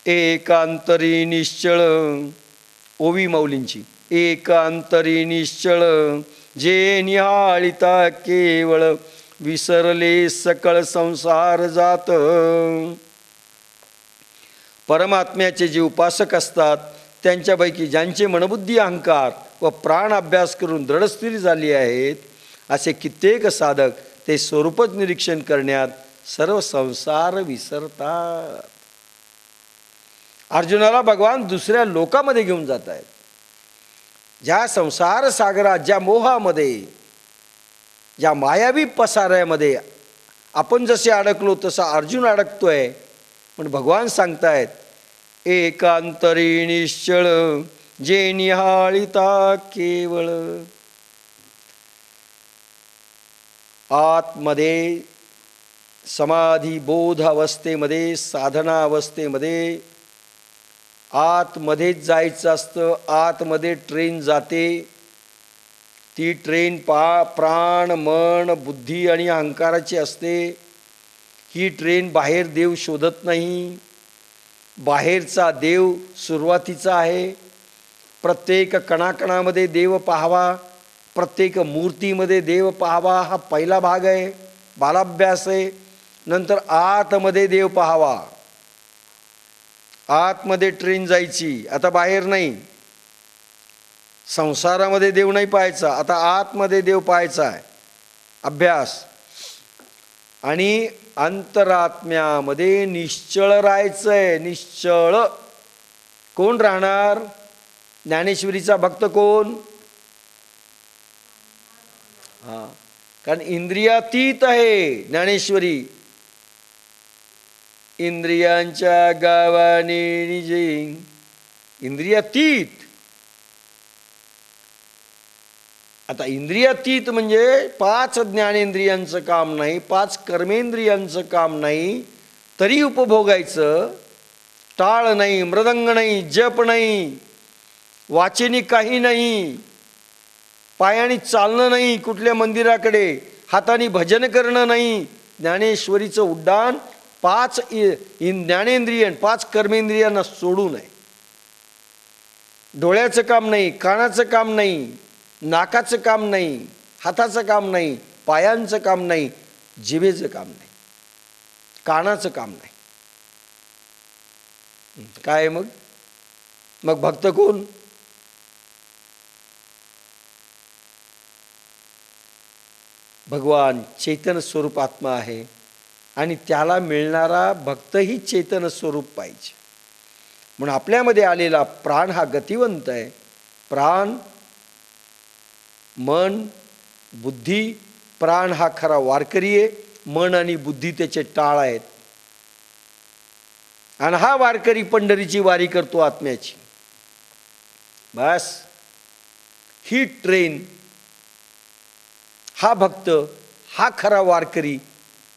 एकांतरी निश्चळ, ओवी माऊलींची. एकांतरी निश्चळ जे निहाळिता केवळ, विसरले सकळ संसार जात. परमात्म्याचे जे उपासक असतात त्यांच्यापैकी ज्यांचे मनबुद्धी अहंकार व प्राण अभ्यास करून दृढस्थिर झाली आहेत, असे कित्येक साधक ते स्वरूपच निरीक्षण करण्यात सर्व संसार विसरतात. अर्जुनाला भगवान दुसऱ्या लोकामध्ये घेऊन जात आहेत. ज्या संसार सागरात, ज्या मोहामध्ये, ज्या मायावी पसाऱ्यामध्ये आपण जसे अडकलो तसा अर्जुन अडकतोय. पण भगवान सांगतायत एकांतरी निश्चळ जे निहाळिता केवळ. आतमध्ये समाधी बोध अवस्थेमध्ये, साधना अवस्थेमध्ये आतमध्येच जायचं असतं. आतमध्ये ट्रेन जाते. ती ट्रेन प्राण मन बुद्धी आणि अहंकाराची असते. ही ट्रेन बाहेर देव शोधत नाही. बाहेरचा देव सुरुवातीचा आहे. प्रत्येक कणाकणामध्ये देव पाहावा, प्रत्येक मूर्तीमध्ये देव पाहावा, हा पहिला भाग आहे, बालाभ्यास आहे. नंतर आतमध्ये देव पाहावा. आतमध्ये ट्रेन जायची, आता बाहेर नाही. संसारामध्ये देव नाही पाहायचा, आता आतमध्ये देव पाहायचा आहे, अभ्यास. आणि अंतरात्म्यामध्ये निश्चळ राहायचंय. निश्चळ कोण राहणार? ज्ञानेश्वरीचा भक्त कोण? हा, कारण इंद्रियातीत आहे ज्ञानेश्वरी. इंद्रियांच्या गावाने निजे, इंद्रियातीत. आता इंद्रियातीत म्हणजे 5 ज्ञानेंद्रियांचं काम नाही, 5 कर्मेंद्रियांचं काम नाही, तरी उपभोगायचं. टाळ नाही, मृदंग नाही, जप नाही, वाचनी काही नाही, पायाने चालणं नाही कुठल्या मंदिराकडे, हाताने भजन करणं नाही, ज्ञानेश्वरीचं उड्डाण 5 ज्ञानेंद्रिय 5 कर्मेंद्रियांना सोडू नये. डोळ्याचं काम नाही, कानाचं काम नाही, नाकाचं काम नाही, हाताचं काम नाही, पायांचं काम नाही, जिभेचं काम नाही, कानाचं काम नाही. काय मग मग भक्त कोण? भगवान चैतन्य स्वरूप आत्मा आहे आणि त्याला मिळणारा भक्तही चैतन्य स्वरूप पाहिजे. म्हणून आपल्यामध्ये आलेला प्राण हा गतिवंत आहे. प्राण, मन, बुद्धी. प्राण हा खरा वारकरी आहे, मन आणि बुद्धी त्याचे टाळ आहेत. आणि हा वारकरी पंढरीची वारी करतो आत्म्याची. बस ही ट्रेन, हा भक्त, हा खरा वारकरी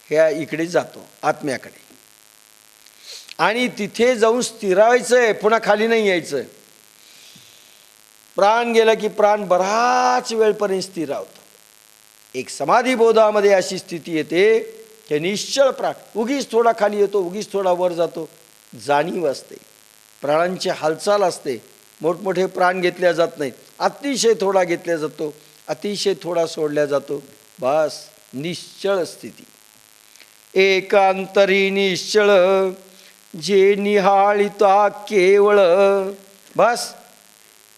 ह्या इकडे जातो आत्म्याकडे. आणि तिथे जाऊन स्थिरावायचं आहे, पुन्हा खाली नाही यायचं. प्राण गेला की प्राण बराच वेळपर्यंत स्थिरावतो. एक समाधीबोधामध्ये अशी स्थिती येते की निश्चळ प्राण उगीच थोडा खाली येतो, उगीच थोडा वर जातो, जाणीव असते, प्राणांची हालचाल असते. मोठमोठे प्राण घेतल्या जात नाहीत, अतिशय थोडा घेतला जातो, अतिशय थोडा सोडल्या जातो. बस निश्चळ स्थिती. एकांतरी निश्चळ जे निहाळिता केवळ. बस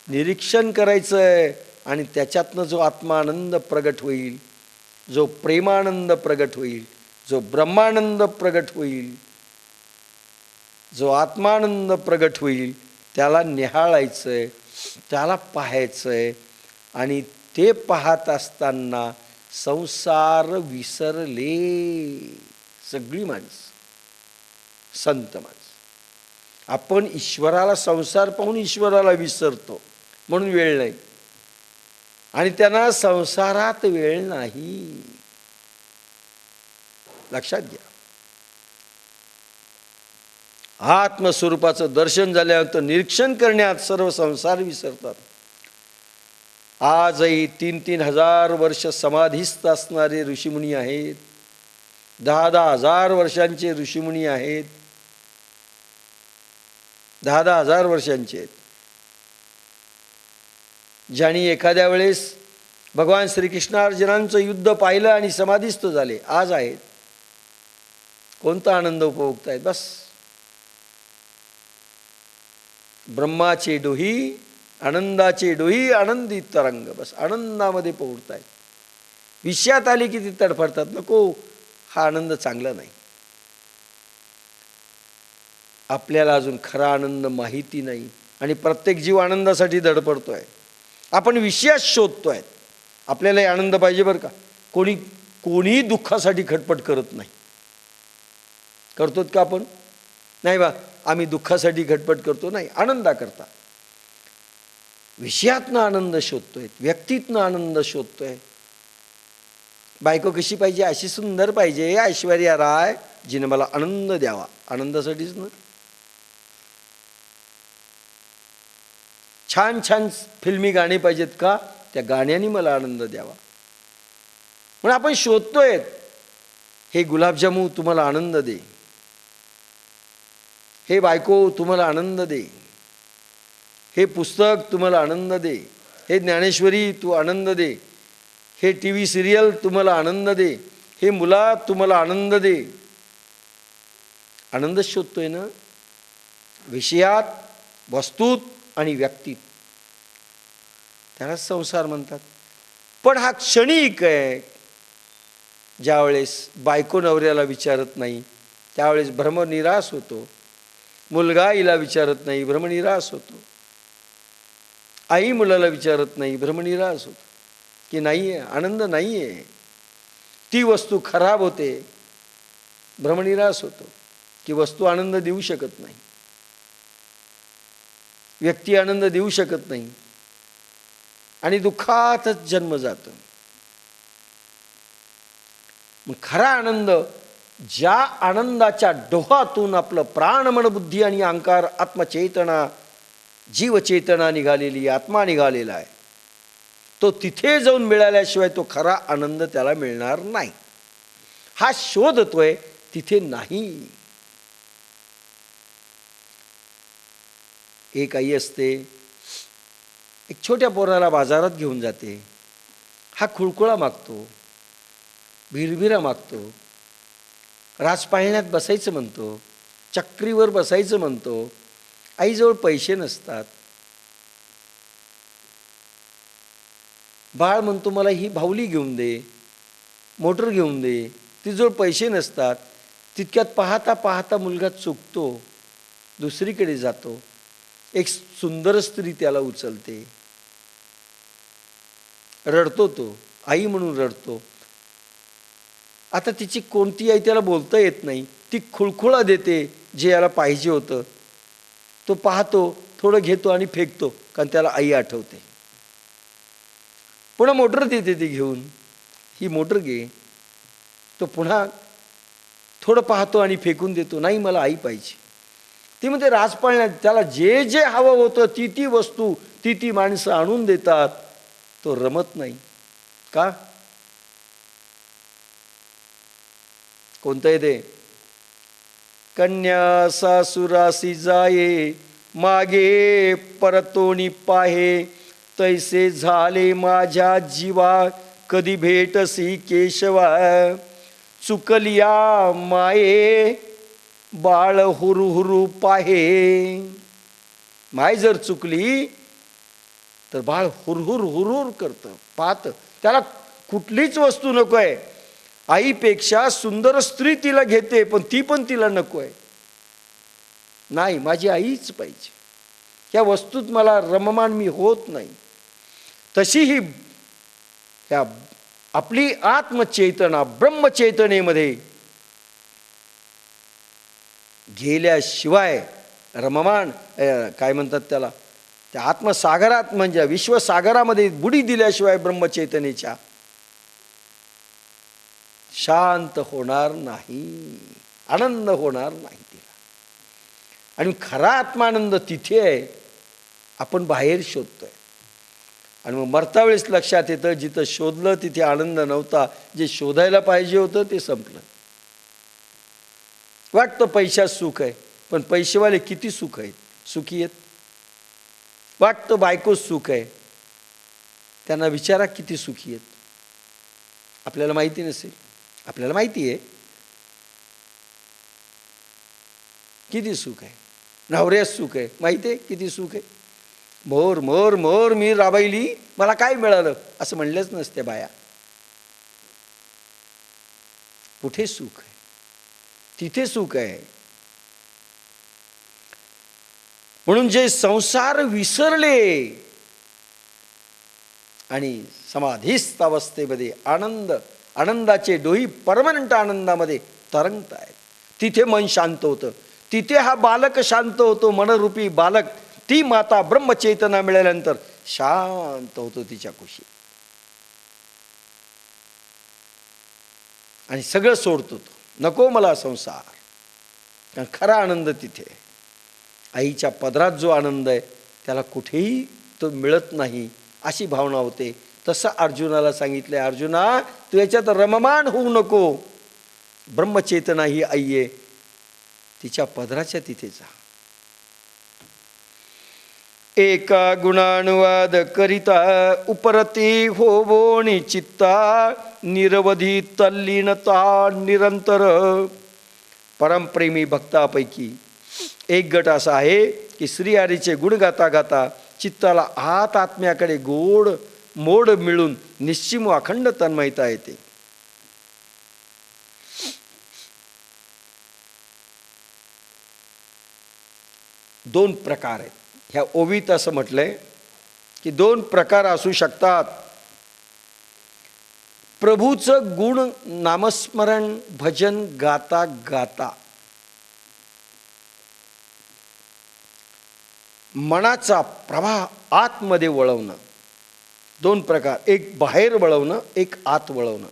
निरीक्षण करायचं आहे आणि त्याच्यातनं जो आत्मानंद प्रगट होईल, जो प्रेमानंद प्रगट होईल, जो ब्रह्मानंद प्रगट होईल, जो आत्मानंद प्रगट होईल, त्याला निहाळायचं आहे, त्याला पाहायचं आहे. आणि ते पाहत असताना संसार विसरले सगळी माणसं, संत माणसं. आपण ईश्वराला, संसार पाहून ईश्वराला विसरतो म्हणून वेळ नाही, आणि त्यांना संसारात वेळ नाही. लक्षात घ्या. आत्मस्वरूपाचं दर्शन झाल्यानंतर निरीक्षण करण्यात सर्व संसार विसरतात. आजही 3-3 हजार वर्ष समाधीस्थ असणारे ऋषीमुनी आहेत, 10-10 हजार वर्षांचे ऋषीमुनी आहेत, 10-10 हजार वर्षांचे आहेत. ज्यांनी एखाद्या वेळेस भगवान श्रीकृष्णार्जुनांचं युद्ध पाहिलं आणि समाधीस्थ झाले, आज आहेत. कोणता आनंद उपभोगतायत? बस ब्रह्माचे डोही, आनंदाचे डोही, आनंदी तरंग. बस आनंदामध्ये पोहतायत. विषयात आले की ती तडफडतात, नको, हा आनंद चांगला नाही. आपल्याला अजून खरा आनंद माहिती नाही आणि प्रत्येक जीव आनंदासाठी धडपडतोय. आपण विषयात शोधतोय. आपल्यालाही आनंद पाहिजे बरं का. कोणी दुःखासाठी खटपट करत नाही. करतोत का आपण? नाही बा, आम्ही दुःखासाठी खटपट करतो, नाही, आनंदाकरता. विषयातनं आनंद शोधतोय, व्यक्तीतनं आनंद शोधतोय. बायको कशी पाहिजे? अशी सुंदर पाहिजे, ऐश्वर्या राय, जिने मला आनंद द्यावा. आनंदासाठीच ना. छान छान फिल्मी गाणी पाहिजेत का? त्या गाण्याने मला आनंद द्यावा. म्हणून आपण शोधतोय. हे गुलाबजामू तुम्हाला आनंद दे, हे बायको तुम्हाला आनंद दे, हे पुस्तक तुम्हाला आनंद दे, हे ज्ञानेश्वरी तू आनंद दे, हे TV सिरियल तुम्हाला आनंद दे, हे मुला तुम्हाला आनंद दे. आनंद शोधतोय ना विषयात, वस्तूत आणि व्यक्तीत. त्याला संसार म्हणतात. पण हा क्षणिक आहे. ज्यावेळेस बायको नवऱ्याला विचारत नाही त्यावेळेस भ्रमनिरास होतो. मुलगा आईला विचारत नाही, भ्रमनिरास होतो. आई मुलाला विचारत नाही, भ्रमनिरास होतो की नाही आहे, आनंद नाही आहे. ती वस्तू खराब होते, भ्रमनिरास होतो की वस्तू आनंद देऊ शकत नाही, व्यक्ती आनंद देऊ शकत नाही. आणि दुःखातच जन्म जातो. मग खरा आनंद ज्या आनंदाच्या डोहातून आपलं प्राण मन बुद्धी आणि अहंकार आत्मचेतना जीवचेतना निघालेली आत्मा निघालेला आहे, तो तिथे जाऊन मिळाल्याशिवाय तो खरा आनंद त्याला मिळणार नाही. हा शोधतोय तिथे नाही. एक आई असते, एक छोट्या पोराला बाजारात घेऊन जाते. हा खुळखुळा मागतो, भिरभिरा मागतो, राजपाळण्यात बसायचं म्हणतो, चक्रीवर बसायचं म्हणतो. आईजवळ पैसे नसतात. बाळ म्हणतो मला ही बाहुली घेऊन दे, मोटर घेऊन दे. तिजवळ पैसे नसतात. तितक्यात पाहता पाहता मुलगा चुकतो, दुसरीकडे जातो. एक सुंदर स्त्री त्याला उचलते. रडतो तो, आई म्हणून रडतो. आता तिची कोणती आई त्याला बोलता येत नाही. ती खुळखुळा देते जे याला पाहिजे होतं. तो पाहतो, थोडं घेतो आणि फेकतो, कारण त्याला आई आठवते. पुन्हा मोटर देते ती घेऊन, ही मोटर घे. तो पुन्हा थोडं पाहतो आणि फेकून देतो, नाही मला आई पाहिजे. ती म्हणते राजपाळण्यात त्याला जे जे हवं होतं ती ती वस्तू ती ती माणसं आणून देतात, तो रमत नाही. का? कोणतं आहे ते? कन्या सासुरासी जाये, मागे परतोनी पाहे, तैसे झाले माझ्या जीवा, कधी भेटसी केशवा. चुकलिया माये बाळ हुरुहुरु पाहे. माय जर चुकली तर बाळ हुरहुर हुरहुर करतं, पाहतं. त्याला कुठलीच वस्तू नको आहे. आईपेक्षा सुंदर स्त्री तिला घेते, पण तिला नको आहे. नाही, माझी आईच पाहिजे. या वस्तूत मला रममान मी होत नाही. तशी ही या आपली आत्मचेतना ब्रह्मचेतनेमध्ये गेल्याशिवाय रममान काय म्हणतात त्याला, त्या आत्मसागरात म्हणजे विश्वसागरामध्ये बुडी दिल्याशिवाय ब्रह्मचेतनेच्या शांत होणार नाही, आनंद होणार नाही तिला. आणि खरा आत्मानंद तिथे आहे, आपण बाहेर शोधतोय. आणि मग मरता वेळेस लक्षात येतं जिथं शोधलं तिथे आनंद नव्हता. जे शोधायला पाहिजे होतं ते संपलं. वाटतं पैशात सुख आहे, पण पैसेवाले किती सुख आहेत, सुखी आहेत. वाटतं बायकोच सुख आहे, त्यांना विचारा किती सुखी आहेत. आपल्याला माहिती नसेल, आपल्याला माहिती आहे किती सुख आहे. नवऱ्यात सुख आहे, माहिती आहे किती सुख आहे. मोर मोर मोर मी राबायली, मला काय मिळालं असं म्हणलेच नसते बाया. कुठे सुख आहे, तिथे सुख आहे. म्हणून जे संसार विसरले आणि समाधीस्थ अवस्थेमध्ये आनंदाचे डोही परमनंट आनंदामध्ये तरंगत आहेत, तिथे मन शांत होतं. तिथे हा बालक शांत होतो. मनरूपी बालक, ती माता ब्रह्मचेतना मिळाल्यानंतर शांत होतो तिच्या कुशीत आणि सगळं सोडतो. तो नको मला संसार, कारण खरा आनंद तिथे. आईच्या पदरात जो आनंद आहे त्याला कुठेही तो मिळत नाही अशी भावना होते. तसं अर्जुनाला सांगितलंय, अर्जुना तू याच्यात रममान होऊ नको. ब्रह्मचेतना ही आई आहे, तिच्या पदराच्या तिथे जा. एका गुणानुवाद करिता उपरती होवोनी चित्ता, निरवधी तल्लीनता निरंतर. परमप्रेमी भक्तापैकी एक गट असा आहे की श्रीहरीचे गुण गाता गाता चित्ताला आत्म्याकडे गोड मोड मिळून निश्चिम अखंड तन्मयता येते. दोन प्रकार आहेत. ह्या ओवीत असं म्हटलंय की दोन प्रकार असू शकतात. प्रभूचं गुण नामस्मरण भजन गाता गाता मनाचा प्रवाह आतमध्ये वळवणं दोन प्रकार, एक बाहेर वळवणं, एक आत वळवणं.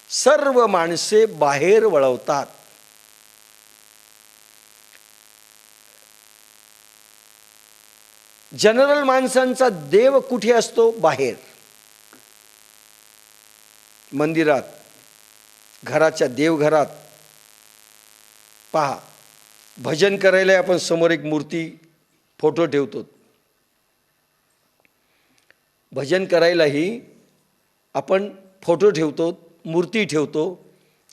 सर्व माणसे बाहेर वळवतात. जनरल माणसांचा देव कुठे असतो? बाहेर, मंदिरात, घराच्या देवघरात. पहा, भजन करायला आपण समोर एक मूर्ती, फोटो ठेवतो. भजन करायलाही आपण फोटो ठेवतो, मूर्ती ठेवतो,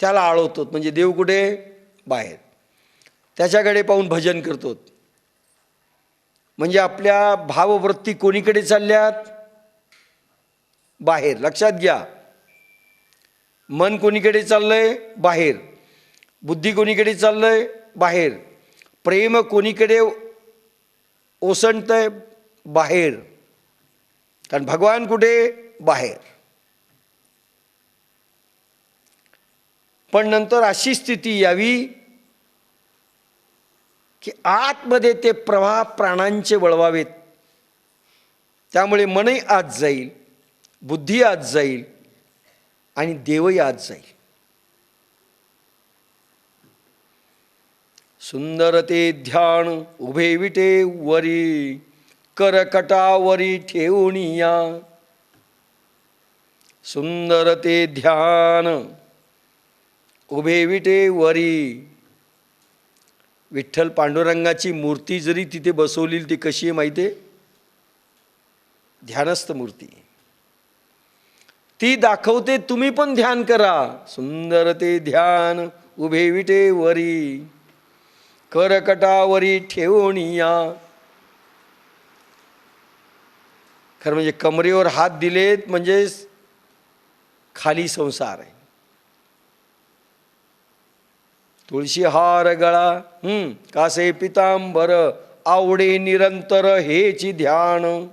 त्याला आळवतो. म्हणजे देव कुठे? बाहेर. त्याच्याकडे पाहून भजन करतो. म्हणजे आपल्या भाववृत्ती कोणीकडे चालल्यात? बाहेर. लक्षात घ्या, मन कोणीकडे चाललंय? बाहेर. बुद्धी कोणीकडे चाललंय? बाहेर. प्रेम कोणीकडे ओसंडतंय? बाहेर. कारण भगवान कुठे? बाहेर. पण नंतर अशी स्थिती यावी की आतमध्ये ते प्रवाह प्राणांचे वळवावेत. त्यामुळे मनही आत जाईल, बुद्धी आत जाईल आणि देवही आत जाईल. सुंदर ते ध्यान उभे विटे वरी, करकटावरी ठेवूनिया. सुंदर ते ध्यान उभे विटे वरी. विठ्ठल पांडुरंगाची मूर्ती जरी तिथे बसवली, ती कशी आहे माहिती आहे? ध्यानस्थ मूर्ती. ती दाखवते तुम्ही पण ध्यान करा. सुंदर ते ध्यान उभे विटे वरी, करकटावरी ठेवूनिया. खरं म्हणजे कमरेवर हात दिलेत म्हणजे खाली संसार आहे. तुळशी हार गळा, कासे पितांबर, आवडे निरंतर हेची ध्यान.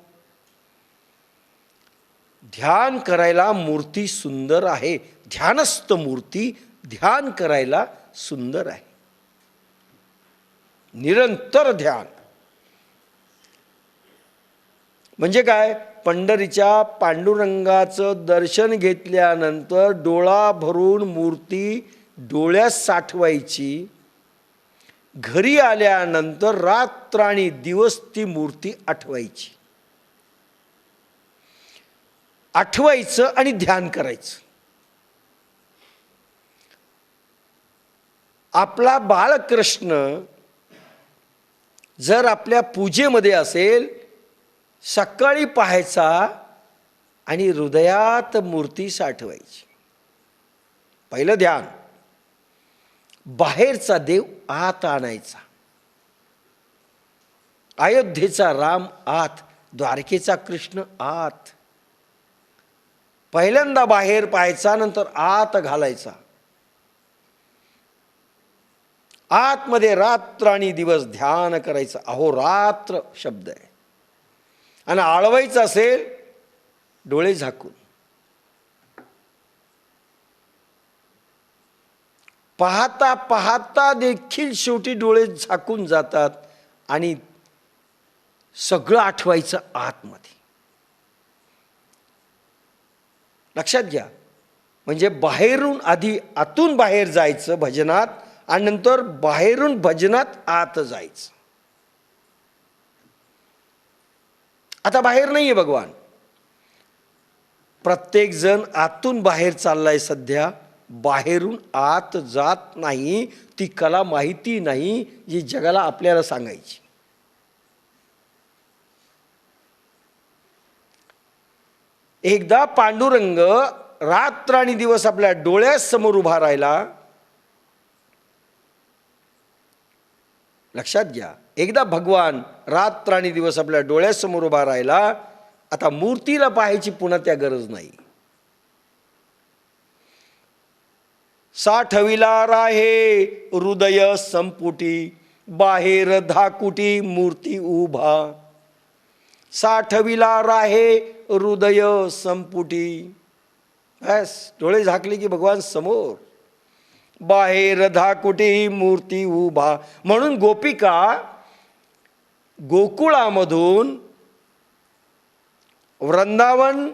ध्यान करायला मूर्ती सुंदर आहे. ध्यानस्थ मूर्ती ध्यान करायला सुंदर आहे. निरंतर ध्यान म्हणजे काय? पंढरीच्या पांडुरंगाचं दर्शन घेतल्यानंतर डोळा भरून मूर्ती डोळ्यात साठवायची. घरी आल्यानंतर रात्र दिवस ती मूर्ती आठवायची. आठवायचं आणि ध्यान करायचं. आपला बाळकृष्ण जर आपल्या पूजेमध्ये असेल, सकाळी पाहायचा आणि हृदयात मूर्ती साठवायची. पहिलं ध्यान. बाहेरचा देव आत आणायचा. अयोध्येचा राम आत, द्वारकेचा कृष्ण आत. पहिल्यांदा बाहेर पाहायचा, नंतर आत घालायचा. आतमध्ये रात्र आणि दिवस ध्यान करायचं. अहोरात्र शब्द आहे. आणि आळवायचं असेल डोळे झाकून. पाहता पाहता देखील शेवटी डोळे झाकून जातात आणि सगळं आठवायचं आतमध्ये. लक्षात घ्या, म्हणजे बाहेरून आधी आतून बाहेर जायचं भजनात आणि नंतर बाहेरून भजनात आत जायचं. आता बाहेर नाहीये भगवान. प्रत्येक जण आतून बाहेर चाललाय सध्या, बाहेरून आत जात नाही. ती कला माहिती नाही जी जगाला आपल्याला सांगायची. एकदा पांडुरंग रात्र आणि दिवस आपल्या डोळ्यासमोर उभा राहिला. लक्षात घ्या, एकदा भगवान रात्र आणि दिवस आपल्या डोळ्यासमोर उभा राहिला. आता मूर्तीला पाहायची पुन्हा त्या गरज नाही. साठविला राहे हृदय संपुटी, बाहेर धाकुटी मूर्ती उभा. साठविला राहे हृदय संपुटी. बस डोळे झाकले की भगवान समोर. बाहेर धाकुटी मूर्ती उभा. म्हणून गोपिका गोकुळामधून वृंदावन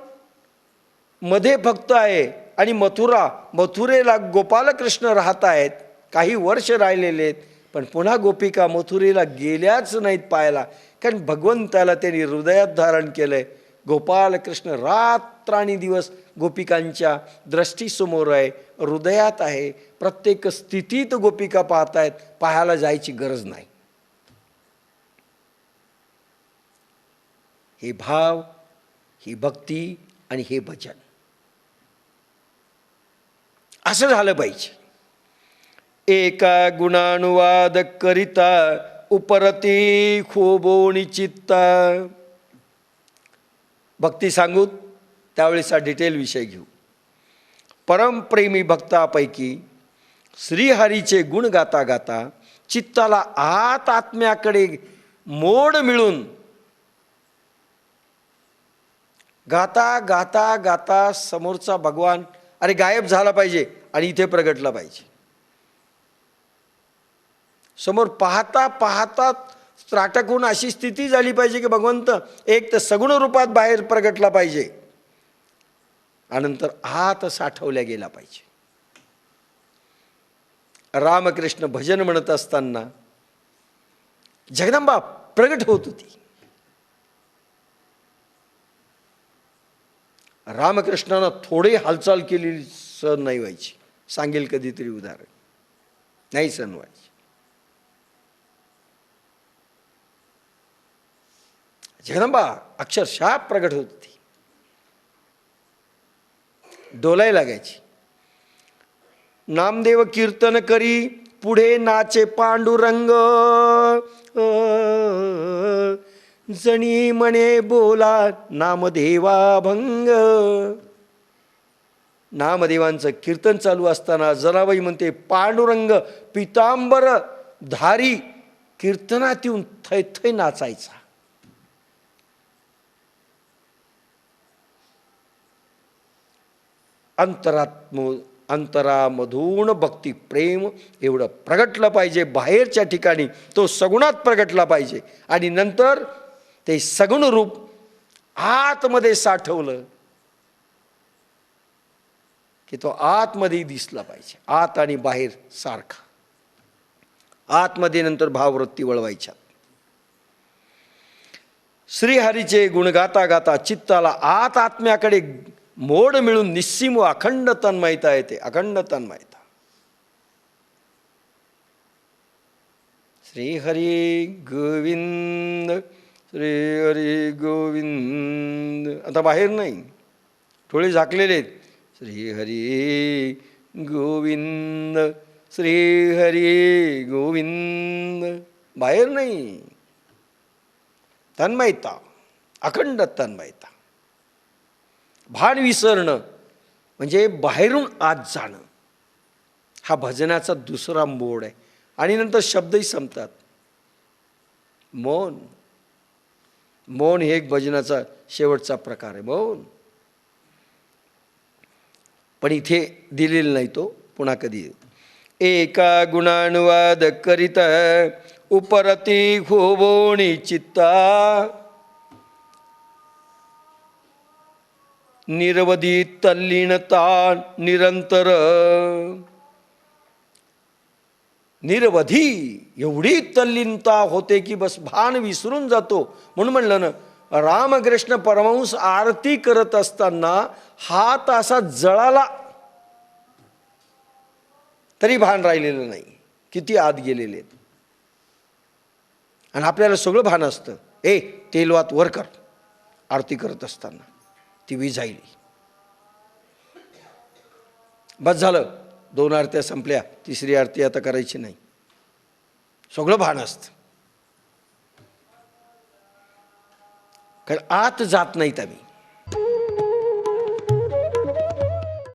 मध्ये भक्त आहे आणि मथुरेला गोपालकृष्ण राहत आहेत, काही वर्ष राहिलेले आहेत, पण पुन्हा गोपिका मथुरेला गेल्याच नाहीत पाहायला, कारण भगवंताला त्यांनी हृदयात धारण केलंय. गोपालकृष्ण रात्रदिवस गोपिकांच्या दृष्टीसमोर आहे, हृदयात आहे. प्रत्येक स्थितीत गोपिका पाहतायत, पाहायला जायची गरज नाही. हे भाव, ही भक्ती आणि हे भजन असं झालं पाहिजे. एका गुणानुवाद करिता उपरती खोबोणी चित्ता. भक्ती सांगू त्यावेळेचा डिटेल विषय घेऊ. परमप्रेमी भक्तापैकी श्रीहरीचे गुण गाता गाता चित्ताला आत्म्याकडे मोड मिळून गाता गाता गाता समोरचा भगवान अरे गायब झाला पाहिजे आणि इथे प्रगटला पाहिजे. समोर पाहता पाहता त्राटक होऊन अशी स्थिती झाली पाहिजे की भगवंत एक तर सगुण रूपात बाहेर प्रगटला पाहिजे, अनंतर आत साठवल्या गेला पाहिजे. रामकृष्ण भजन म्हणत असताना जगदंबा प्रगट होत होती. रामकृष्णानं थोडी हालचाल केलेली सहन नाही व्हायची. सांगेल कधीतरी उदाहरण, नाही सहन व्हायची. जगदंबा अक्षरशः प्रगट होत होती, डोलाय लागायची. नामदेव कीर्तन करी पुढे नाचे पांडुरंग, जणी म्हणे बोला नामदेवा भंग. नामदेवांचं कीर्तन चालू असताना जनाबाई म्हणते पांडुरंग पितांबर धारी कीर्तनात येऊन थै थै नाचायचा. अंतरामधून भक्ती प्रेम एवढं प्रगटलं पाहिजे. बाहेरच्या ठिकाणी तो सगुणात प्रगटला पाहिजे आणि नंतर ते सगुण रूप आतमध्ये साठवलं की तो आतमध्ये दिसला पाहिजे. आत आणि बाहेर सारखा. आतमध्ये नंतर भाववृत्ती वळवायच्या. श्रीहरीचे गुण गाता गाता चित्ताला आत्म्याकडे मोड मिळून निस्सीम अखंड तन्मयता येते. अखंड तन्मयता. श्रीहरी गोविंद श्रीहरी गोविंद. आता बाहेर नाही, थोडे झाकलेले आहेत. श्रीहरी गोविंद श्रीहरी गोविंद. बाहेर नाही, तन्मयता, अखंड तन्मयता. भान विसरणं म्हणजे बाहेरून आत जाणं, हा भजनाचा दुसरा मोड आहे. आणि नंतर शब्दही संपतात. मौन, मौन हे एक भजनाचा शेवटचा प्रकार आहे. मौन पण इथे दिलेला नाही, तो पुन्हा कधी. एका गुणानुवाद करीत उपरती खोबोणी चित्ता, निरवधी तल्लीनता निरंतर. निरवधी एवढी तल्लीनता होते की बस भान विसरून जातो. म्हणून म्हणलं ना, रामकृष्ण परमहंस आरती करत असताना हात असा जळाला तरी भान राहिलेलं नाही, किती आत गेलेले. आणि आपल्याला सगळं भान असतं. तेलवात वर कर आरती करत असताना, ती विझायली, बस झालं. 2 आरत्या संपल्या, 3री आरती आता करायची नाही. सगळं भान असतं, कारण आत जात नाहीत आम्ही.